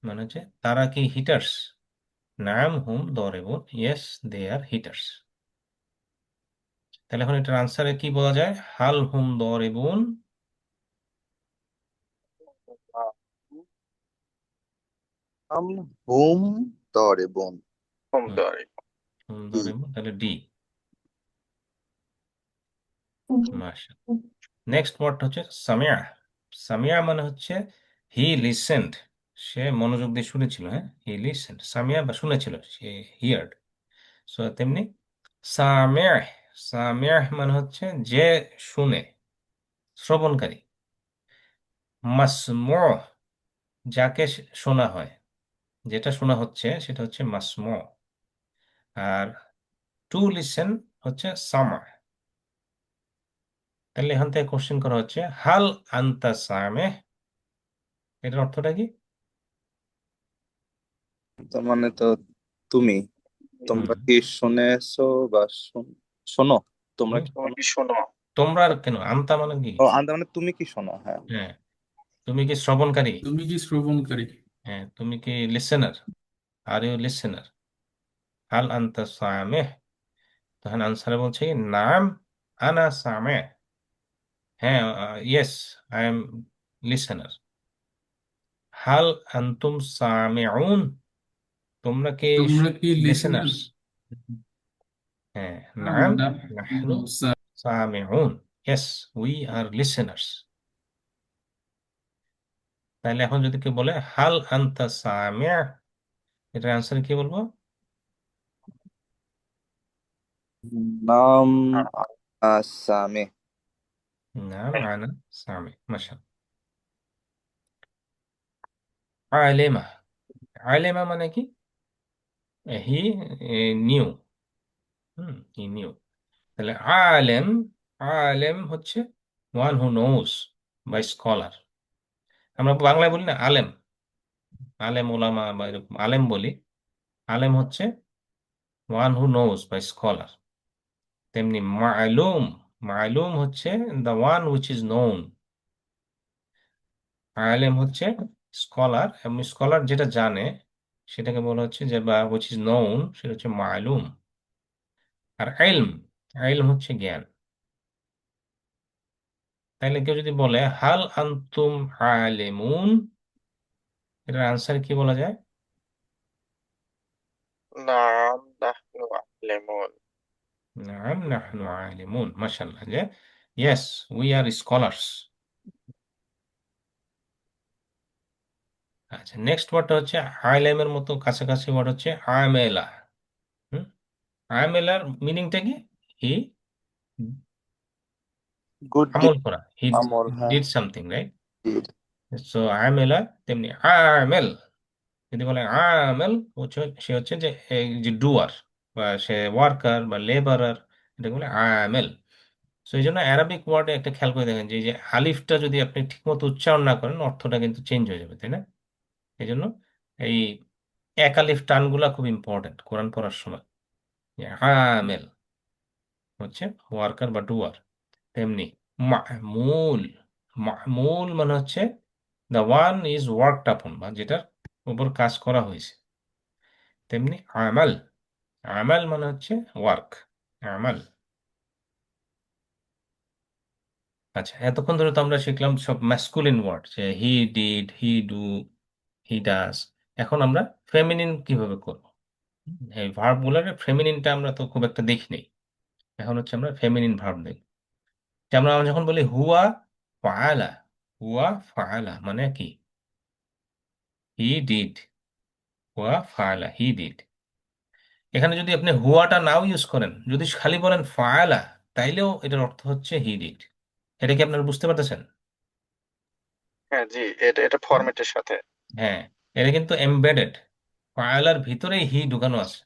S1: মানে হচ্ছে তারা কি হিটার্স? নাম হুম দরেবুন, ইয়েস দে আর হিটার্স। তাহলে এখন এটার আনসারে কি বলা যায়? হাল হুম দরেবুন।
S6: নাম হুম দরেবুন।
S2: হুম
S1: হুম,
S2: দরে।
S1: হুম
S6: ডি।
S1: দরেবুন, তাহলে ডি। মাশা। নেক্সট ওয়ার্ড হচ্ছে সামিয়া। সামিয়া মানে হচ্ছে হি লিসেন্ড, সে মনোযোগ দিয়ে শুনেছিল। হ্যাঁ, হি লিসেন্ড, সামিয়া বা শুনেছিল, সে হিয়ার্ড। সো তেমনি সামিয়া। সামিয়া মানে হচ্ছে যে শুনে, শ্রবণকারী। মাসমু, যাকে শোনা হয়, যেটা শোনা হচ্ছে সেটা হচ্ছে মাসমু। আর টু লিসেন হচ্ছে সামা। তাহলে এখান থেকে কোশ্চেন করা হচ্ছে হাল আনতা সামে, এটার অর্থটা কি?
S6: তার মানে তো তুমি,
S1: হুম
S6: তোমরা কি শুনেছো বা শোনো? তোমরা
S1: হুম।
S6: কি
S2: তুমি
S6: শোনো?
S2: কি শোনো?
S1: তোমরা আর কেন, আনতা মানে কি?
S6: ও আন্দার মানে তুমি কি শোনো? হ্যাঁ।
S1: হ্যাঁ, তুমি কি শ্রবণকারী?
S3: তুমি কি শ্রবণকারী?
S1: হ্যাঁ, তুমি কি লিসেনার? Are you listener? হাল আনতা সামে, তখন আনসারে বলছে কি নাম আনা সামে। হ্যাঁ, ইয়েস, আই এম লিসেনার। হাল আনতুম সামিউন, তোমরা কি
S3: তোমরা কি লিসেনার?
S1: লিসেনার্স? হ্যাঁ, নাম নাহনু Samiun, yes we are listeners. তাহলে এখন যদি কেউ বলে হাল আনতা সামিয়া, এটার আনসার কি বলবো?
S6: নাম আসামে।
S1: নাম আনা সামি, মাশা। আলেমা। আলেমা মানে কি? He knew. He knew. তাহলে আলেম, আলেম হচ্ছে ওয়ান হু নোস বা স্কলার। আমরা বাংলায় বলি না আলেম, আলেম ওলামা বা এরকম আলেম বলি। আলেম হচ্ছে ওয়ান হু নোস বা স্কলার। তেমনি মালুম, মালুম হচ্ছে the one which is known. আলেম হচ্ছে স্কলার, এবং স্কলার যেটা জানে সেটাকে বলা হচ্ছে যে, বা উইচ ইজ নোন, সেটা হচ্ছে মালুম। আর ইলম, ইলম হচ্ছে জ্ঞান। তাইলে কেউ যদি বলে হাল আনতুম আলিমুন, এটার আনসার কি বলা যায়?
S2: নাম নাহনু আলিমুন।
S1: নাম নাহনু আলিমুন, মাশাআল্লাহ, যে ইয়েস উই আর স্কলার্স। আচ্ছা, নেক্সট ওয়ার্ডটা হচ্ছে আলেমের মতো কাছাকাছি ওয়ার্ড হচ্ছে আমেলা। হুম, আমেলার মিনিংটা কি? হি
S6: গুড
S1: আমল করা, হি
S6: আমল। হ্যাঁ।
S1: Did something, right?
S6: did।
S1: So আমেলা তেমনি আমেল। যদি বলে আমেল, সে হচ্ছে যে এই যে ডুয়ার, বা সে ওয়ার্কার বা লেবারার, এটা বলে আমেল। সো এই জন্য অ্যারাবিক ওয়ার্ডে একটা খেয়াল করে দেখেন যে এই যে আলিফটা যদি আপনি ঠিকমতো উচ্চারণ না করেন, অর্থটা কিন্তু চেঞ্জ হয়ে যাবে, তাই না? এই জন্য এই এক আলিফ টানগুলা খুব ইম্পর্টেন্ট কোরআন পড়ার সময়। আমেল হচ্ছে ওয়ার্কার বা ডুয়ার। তেমনি মা'মুল, মা'মুল মানে হচ্ছে দ্য ওয়ান ইজ ওয়ার্কড আপন, বা যেটার উপর কাজ করা হয়েছে। তেমনি আমাল, আমাল মানে হচ্ছে ওয়ার্ক, আমাল। আচ্ছা, এতক্ষণ ধরে তো আমরা শিখলাম সব ম্যাসকুলিন ওয়ার্ড, যে he did, he do, he does. এখন আমরা ফেমিনিন কিভাবে করব? এই ভার্ব গুলার ফেমিনিনটা আমরা তো খুব একটা দেখি নাই। এখন হচ্ছে আমরা ফেমিনিন ভার্ব দেখব। যে আমরা যখন বলি হুয়া ফাআলা, হুয়া ফাআলা মানে কি? হি ডিড, হুয়া ফাআলা, হি ডিড। এখানে যদি আপনি হুয়াটা নাও ইউজ করেন, যদি খালি বলেন ফাআলা, তাইলেও এটার অর্থ হচ্ছে হি ডিড। এটা কি আপনারা বুঝতে পারতেছেন?
S2: হ্যাঁ জি, এটা এটা ফরম্যাটের সাথে।
S1: হ্যাঁ, এটা কিন্তু এমবেডেড, ফাআলার ভিতরেই হি ঢুকানো আছে।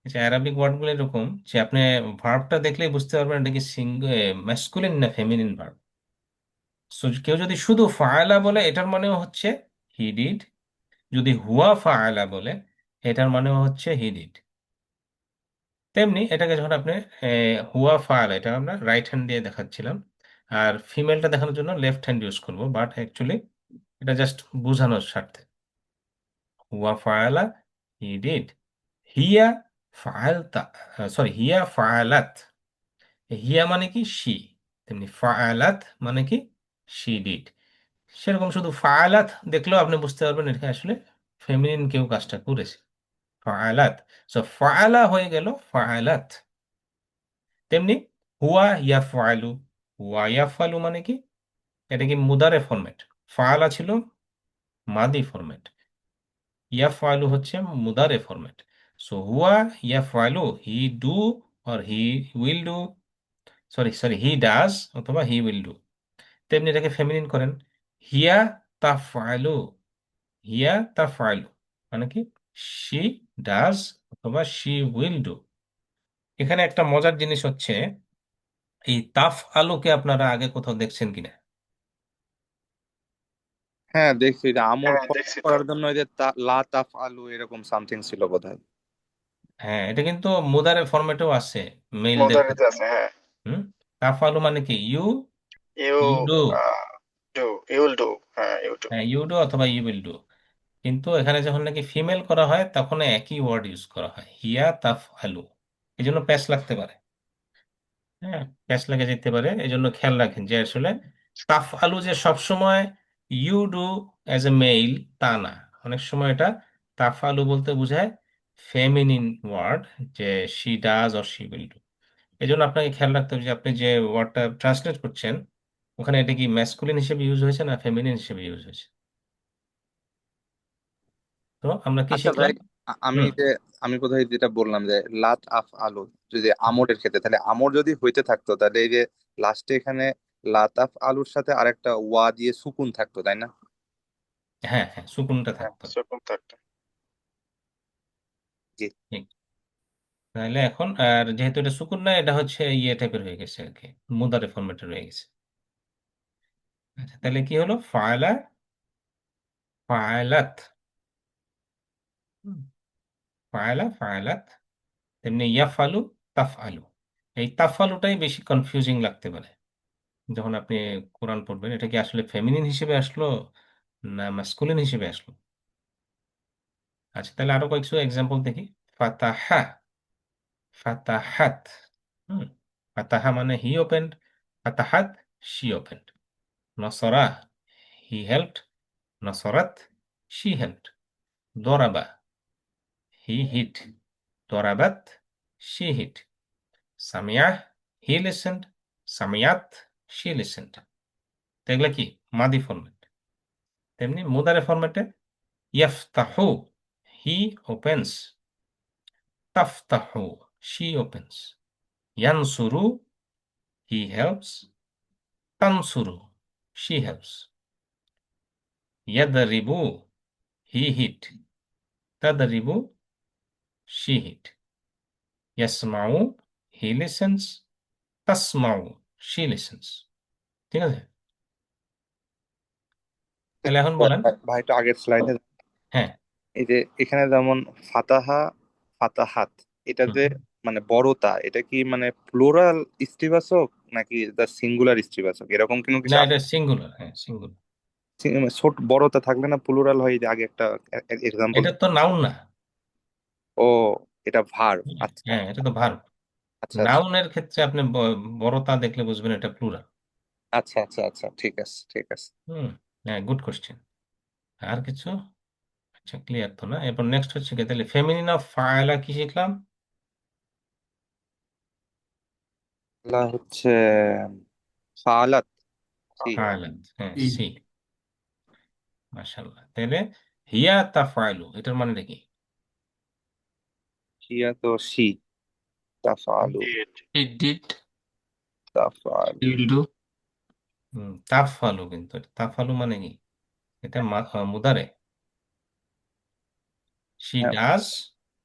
S1: আচ্ছা, অ্যারাবিক ওয়ার্ডগুলো এরকম যে আপনি ভার্বটা দেখলেই বুঝতে পারবেন এটা কি ম্যাসকুলিন না ফেমিনিন ভার্ব। সো কেউ যদি শুধু ফাআলা বলে, এটার মানেও হচ্ছে হি ডিড। যদি হুয়া ফাআলা বলে, এটার মানেও হচ্ছে হি ডিড। তেমনি এটাকে যখন আপনি হুয়া ফাআলা, এটা আমরা রাইট হ্যান্ড দিয়ে দেখাচ্ছিলাম, আর ফিমেলটা দেখানোর জন্য লেফট হ্যান্ড ইউজ করব, বাট অ্যাকচুয়ালি এটা জাস্ট বোঝানোর স্বার্থে। হুয়া ফাআলা, হি ডিড। হিয়া ফাআলতা, সরি, হিয়া ফাআলাত। হিয়া মানে কি সি, তেমনি ফাআলাত মানে কি সি ডিড। সেরকম শুধু ফাআলাত দেখলেও আপনি বুঝতে পারবেন এটা আসলে ফেমিনিন কেউ কাজটা করেছে, ফাআলাত। সো ফাআলা হয়ে গেল ফাআলাত। তেমনি হুয়া ইয়াফআলু, হুয়া ইয়াফআলু মানে কি? এটা কি মুদারে ফরম্যাট, ফাআলা ছিল মাদি ফরম্যাট, ইয়াফআলু হচ্ছে মুদারে ফরম্যাট। সো হুয়া ইয়াফআলু, he do or he will do, sorry sorry, he does অথবা হি উইল ডু। তেমনি এটাকে ফেমিনিন করেন, হিয়া তাফআলু, হিয়া তাফআলু মানে কি? শি ডাজ অথবা শি উইল ডু। এখানে একটা মজার জিনিস হচ্ছে, এই তাফ আলুকে আপনারা আগে কোথাও দেখছেন কিনা?
S6: হ্যাঁ দেখছি, এটা আমর
S2: হ্যাঁ
S6: ফলো
S2: দেখছি তো।
S6: করার জন্য ওই যে লা তাফ আলু এরকম সামথিং ছিল বোধহয়।
S1: হ্যাঁ, এটা কিন্তু মুদারে ফরম্যাটেও আছে মেইলদের
S2: মোজারিতে
S1: ক্ষেত্রে।
S2: আছে, হ্যাঁ।
S1: হুম, তাফ আলু মানে কি? You,
S2: you
S1: you do.
S2: Do, you will do, হ্যাঁ ইউ ডু।
S1: হ্যাঁ, ইউ ডু অথবা ইউ উইল ডু। কিন্তু এখানে যখন নাকি ফিমেল করা হয়, তখন একই ওয়ার্ড ইউজ করা হয়, হিয়া তাফ আলু। এই জন্য প্যাচ লাগতে পারে। হ্যাঁ, প্যাচ লেগে যেতে পারে, এই জন্য খেয়াল রাখেন যে আসলে তাফ আলু যে সবসময় you do as a male তা না। অনেক সময় এটা তাফ আলু বলতে বোঝায় ফেমিনিন ওয়ার্ড, যে she does or she will do. এই জন্য আপনাকে খেয়াল রাখতে হবে যে আপনি যে ওয়ার্ডটা ট্রান্সলেট করছেন, ওখানে এটা কি ম্যাসকুলিন হিসেবে ইউজ হয়েছে না ফেমিনিন হিসেবে ইউজ হয়েছে। তো আমরা কি
S6: আচ্ছা ভাই,
S1: শিখলাম?
S6: আমি
S1: হুম,
S6: যে আমি কোথায় যেটা বললাম যে লাত আফ আলু, যদি আমরের ক্ষেত্রে, তাহলে আমর যদি হইতে থাকতো তাহলে এই যে লাস্টে এখানে লাতাফ আলুর সাথে আরেকটা ওয়া দিয়ে সুকুন থাকতো, তাই না?
S1: হ্যাঁ হ্যাঁ, সুকুনটা
S2: হ্যাঁ
S1: থাকতো।
S2: সেরকম থাকতো।
S6: জি।
S1: ঠিক। তাহলে এখন আর যেহেতু এটা সুকুন না, এটা হচ্ছে ইয়ে টাইপের হয়ে গেছে আর কি, মুদারে ফরম্যাটের হয়ে গেছে। আচ্ছা, তাহলে কি হলো? ফাআলা, ফাআলাত। হুম, ফাআলা, ফাআলাত। তেমনি ইয়াফআলু, তাফআলু। এই তাফআলুটাই বেশি কনফিউজিং লাগতে পারে যখন আপনি কোরআন পড়বেন। এটা কি আসলে ফেমিনিন হিসেবে আসলো না মাস্কুলিন হিসেবে আসলো? আচ্ছা, তাহলে আরো কয়েকশো এক্সাম্পল দেখি। ফাতাহা, ফাতাহাত। হুম, ফাতাহা মানে হি ওপেন্ড, ফাতাহাত শি ওপেন্ড। নসরা, হি হেল্পড, নসরাত শি হেল্পড। দরাবা, হি হিট, দরাবাত শি হিট। সামিয়াহ, হি লিসেন্ড, সামিয়াত শি লিসেন্ড। তো এগুলা কি মাদি ফরম্যাট। তেমনি মুদারে ফরম্যাটে ইয়াফতাহু, হি ওপেন্স, তাফতাহু শি ওপেন্স। ইয়ানসুরু, হি হেল্পস, তানসুরু শি হেল্পস। ইয়াদরিবু, হি হিট, তাদরিবু শি হিট। ইয়াসমাউ, হি লিসেন্স, তাসমাউ শি লিসেন্স। ঠিক আছে? তাহলে এখন বলেন।
S6: ভাই, একটু আগের স্লাইডে।
S1: হ্যাঁ,
S6: এই যে এখানে যেমন ফাতাহা, ফাতাহাত, এটা
S1: হুম।
S6: যে মানে বড়তা, এটা কি মানে প্লুরাল স্ত্রীবাচক নাকি সিঙ্গুলার স্ত্রীবাচক, এরকম কোনো
S1: না,
S6: কিছু
S1: এটা সিঙ্গুলার, হ্যাঁ সিঙ্গুলার।
S6: ছোট বড়তা থাকলে না প্লুরাল হয়, এই যে আগে একটা এক্সাম্পল।
S1: এটা তো নাউন না।
S6: ও, এটা ভার্ব। আচ্ছা
S1: হ্যাঁ, এটা তো ভার্ব।
S6: আচ্ছা আচ্ছা
S1: নাউনের ক্ষেত্রে আপনি বড়তা দেখলে বুঝবেন এটা প্লুরাল।
S6: আচ্ছা আচ্ছা আচ্ছা, ঠিক আছে ঠিক আছে।
S1: হুম। হ্যাঁ, গুড কোশ্চেন। আর কিছু? আচ্ছা, ক্লিয়ার তো না। এরপর নেক্সট হচ্ছে কি, তাহলে ফেমিনিন অফ ফায়লা কি শিখলাম?
S6: এগুলা হচ্ছে ফালাত। সি।
S1: ফায়লা, হ্যাঁ
S3: এই
S1: সি। মাশাআল্লাহ। তাহলে হিয়া তাফআলু, এটার মানেটা কি?
S6: হিয়া তো সি। তাফআলু।
S5: He did.
S6: তাফআলু।
S5: He will do.
S1: তাফআলু, কিন্তু তাফআলু মানে কি? এটা মুদারে। শি
S6: হ্যাঁ,
S1: ডাজ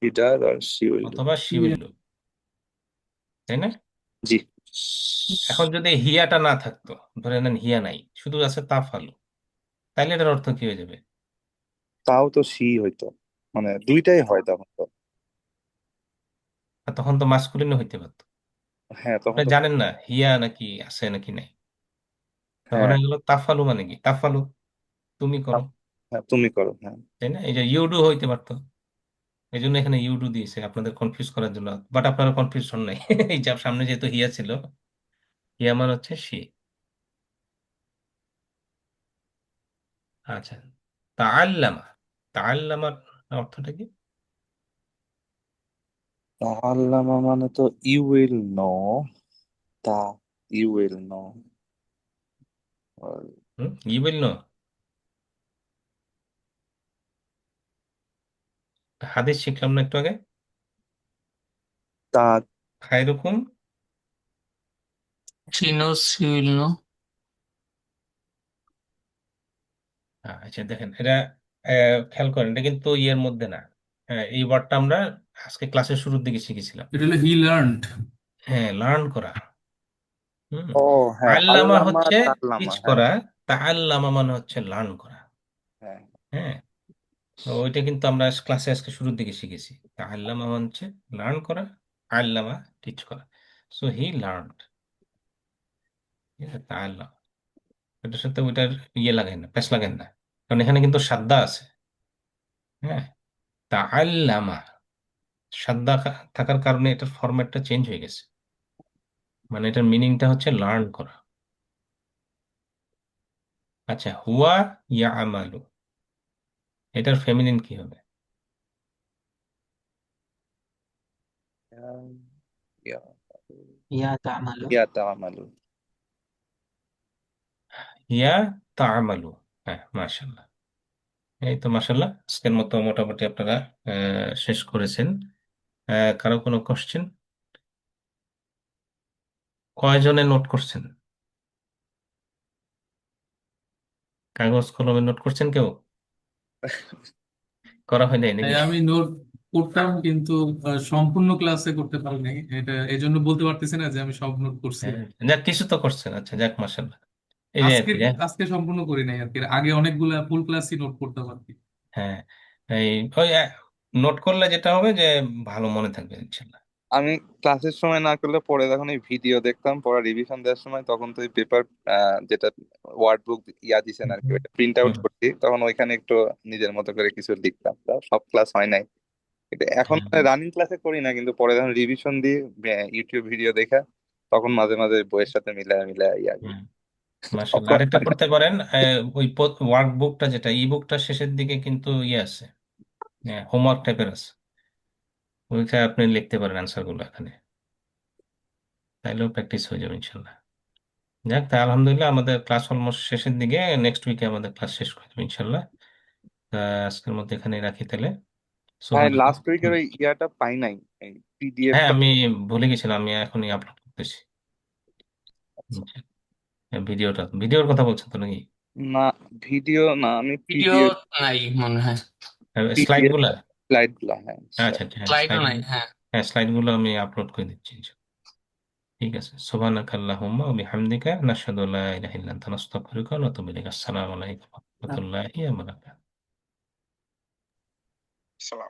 S6: হি ডাজ আর শি উইল ডু।
S1: অথবা শি উইল ডু, তাই না?
S6: জি।
S1: এখন যদি হিয়াটা না থাকতো, ধরে নেন হিয়া নাই, শুধু আছে তাফআলু, তাইলে এটার অর্থ কি হয়ে যাবে?
S6: তাও তো সি হইতো, মানে দুইটাই হয় তখন তো।
S1: আর তখন তো মাস্কুলিনও হইতে পারতো।
S6: হ্যাঁ তখন
S1: আপনি
S6: তো।
S1: জানেন না হিয়া নাকি আছে নাকি নাই। তখন
S6: হ্যাঁ
S1: হয়ে গেল তাফালু, মানে কি? তাফালু তুমি করো,
S6: হ্যাঁ, তুমি করো, হ্যাঁ।
S1: তাই না? এই যে ইউডু হইতে পারতো, এই জন্য এখানে ইউডু দিয়েছে আপনাদের কনফিউজ করার জন্য, বাট আপনারা কনফিউজ হন নাই। এই যে সামনে যেহেতু হিয়া ছিল, হিয়া মানে হচ্ছে সে। আচ্ছা, তাআল্লামা, তাআল্লামার অর্থটা কি?
S6: তাআল্লামা মানে তো ইউ উইল নো, তা you will know.
S1: You will know. হাদিস শিখলাম না একটু আগে,
S6: তা।
S1: খায়রুকুম।
S5: She knows. She will know.
S1: আচ্ছা দেখেন, এটা খেয়াল করেন, এটা কিন্তু ইয়ের মধ্যে না। এই ওয়ার্ডটা আমরা আজকে ক্লাসের শুরুর দিকে শিখেছিলাম।
S3: এটা হলো হি লার্নড।
S1: হ্যাঁ, লার্ন করা। হুম।
S6: ও হ্যাঁ,
S1: আল্লামা
S6: আল্লামা
S1: হচ্ছে টিচ
S6: তাআল্লামা, হ্যাঁ
S1: করা, তা আল্লামা মানে হচ্ছে লার্ন করা।
S6: হ্যাঁ।
S1: হ্যাঁ, তো ওইটা কিন্তু আমরা ক্লাসে আজকে শুরুর দিকে শিখেছি। তা আল্লামা মানে হচ্ছে লার্ন করা, আল্লামা টিচ করা। সো হি লার্নড, তা আল্লাহ, এটার সাথে ওইটার ইয়ে লাগাই না, প্যাচ লাগাই না, কারণ এখানে কিন্তু সাদ্দা আছে। হ্যাঁ, তা আল্লামা, সাদ্দা থাকার কারণে এটার ফরম্যাটটা চেঞ্জ হয়ে গেছে, মানে এটার মিনিংটা হচ্ছে লার্ন করা। আচ্ছা, হুয়া ইয়া আমালু, এটার ফেমিনিন কি হবে?
S6: ইয়া
S4: ইয়া তা'মালু।
S6: ইয়া তা'মালু।
S1: ইয়া তা'মালু। হ্যাঁ, মাশাআল্লাহ। এই তো মাশাআল্লাহ, আজকের মতো মোটামুটি আপনারা শেষ করেছেন। কারো কোনো কোশ্চেন? কয়জনে নোট করছেন? কাগজ কলমে নোট করছেন কেউ? করা হয় নাই নাকি?
S3: আমি নোট করতাম কিন্তু সম্পূর্ণ ক্লাসে করতে পারি নাই, এটা এই জন্য বলতে পারতেছি না যে আমি সব নোট করছি।
S1: হ্যাঁ, যাক কিছু তো করছেন, আচ্ছা যাক মাশাআল্লাহ। এই যে আর
S3: আজকে
S1: কি, হ্যাঁ।
S3: আজকে সম্পূর্ণ করি নাই আর কি, আগে অনেকগুলা ফুল ক্লাসই নোট করতাম আর কি।
S1: হ্যাঁ, এই ওই নোট করলে যেটা হবে যে ভালো মনে থাকবে ইনশাল্লাহ।
S6: আমি ক্লাসের সময় না করলে পরে যখন এই ভিডিও দেখতাম পড়া রিভিশন দেওয়ার সময়, তখন তো এই পেপার যেটা ওয়ার্ড বুক ইয়া দিছেন আর কি,
S1: হুম,
S6: ওটা প্রিন্ট আউট
S1: হুম,
S6: করছি, তখন ওইখানে একটু নিজের মতো করে কিছু লিখতাম। তাও সব ক্লাস হয় নাই, এটা এখন
S1: হ্যাঁ,
S6: রানিং ক্লাসে করি না, কিন্তু পরে যখন রিভিশন দিই ইউটিউব ভিডিও দেখা, তখন মাঝে মাঝে বইয়ের সাথে মিলায় মিলায় ইয়া করি।
S1: হুম, মাশাআল্লাহ। আরেকটা করতে পারেন, ওই ওয়ার্ক বুকটা, যেটা ই বুকটা শেষের দিকে কিন্তু ইয়ে আছে, হোমওয়ার্ক টাইপের আছে, ওইখানে আপনি লিখতে পারেন অ্যান্সার গুলো এখানে, তাইলেও প্র্যাকটিস হয়ে যাবে ইনশাল্লাহ। যাক, তাই আলহামদুলিল্লাহ আমাদের ক্লাস অলমোস্ট শেষের দিকে, নেক্সট উইকে আমাদের ক্লাস শেষ করে দেবো ইনশাল্লাহ। তা আজকের মধ্যে এখানে রাখি তাহলে।
S6: ভাই
S1: সুবহানাক।
S6: লাস্ট উইকের
S1: হুম।
S6: ওই ইয়াটা পাই নাই, এই
S1: হ্যাঁ,
S6: পিডিএফটা।
S1: আমি ভুলে গেছিলাম, আমি এখনই আপলোড করতেছি। ভিডিওর কথা বলছেন তো নাকি?
S6: না, ভিডিও না, আমি
S5: ভিডিও
S6: পিডিএফ।
S5: নাই মনে হয়।
S1: স্লাইড
S6: পিডিএফ
S1: গুলা?
S6: স্লাইড গুলা, হ্যাঁ
S1: আচ্ছা
S6: slide।
S1: আচ্ছা, হ্যাঁ
S5: স্লাইডও
S1: স্লাইড,
S5: নাই, হ্যাঁ।
S1: হ্যাঁ স্লাইড গুলো আমি আপলোড করে দিচ্ছি ইনশাল্লাহ। ঠিক আছে, সুবহানাকা আল্লাহুম্মা ওয়া বিহামদিকা নাশহাদু আল্লা ইলাহা ইল্লা আনতা নাস্তাগফিরুকা ওয়া নাতুবু ইলাইক। আসসালামু আলাইকুম ওয়া রাহমাতুল্লাহি ওয়া বারাকাতুহু।
S2: সালাম।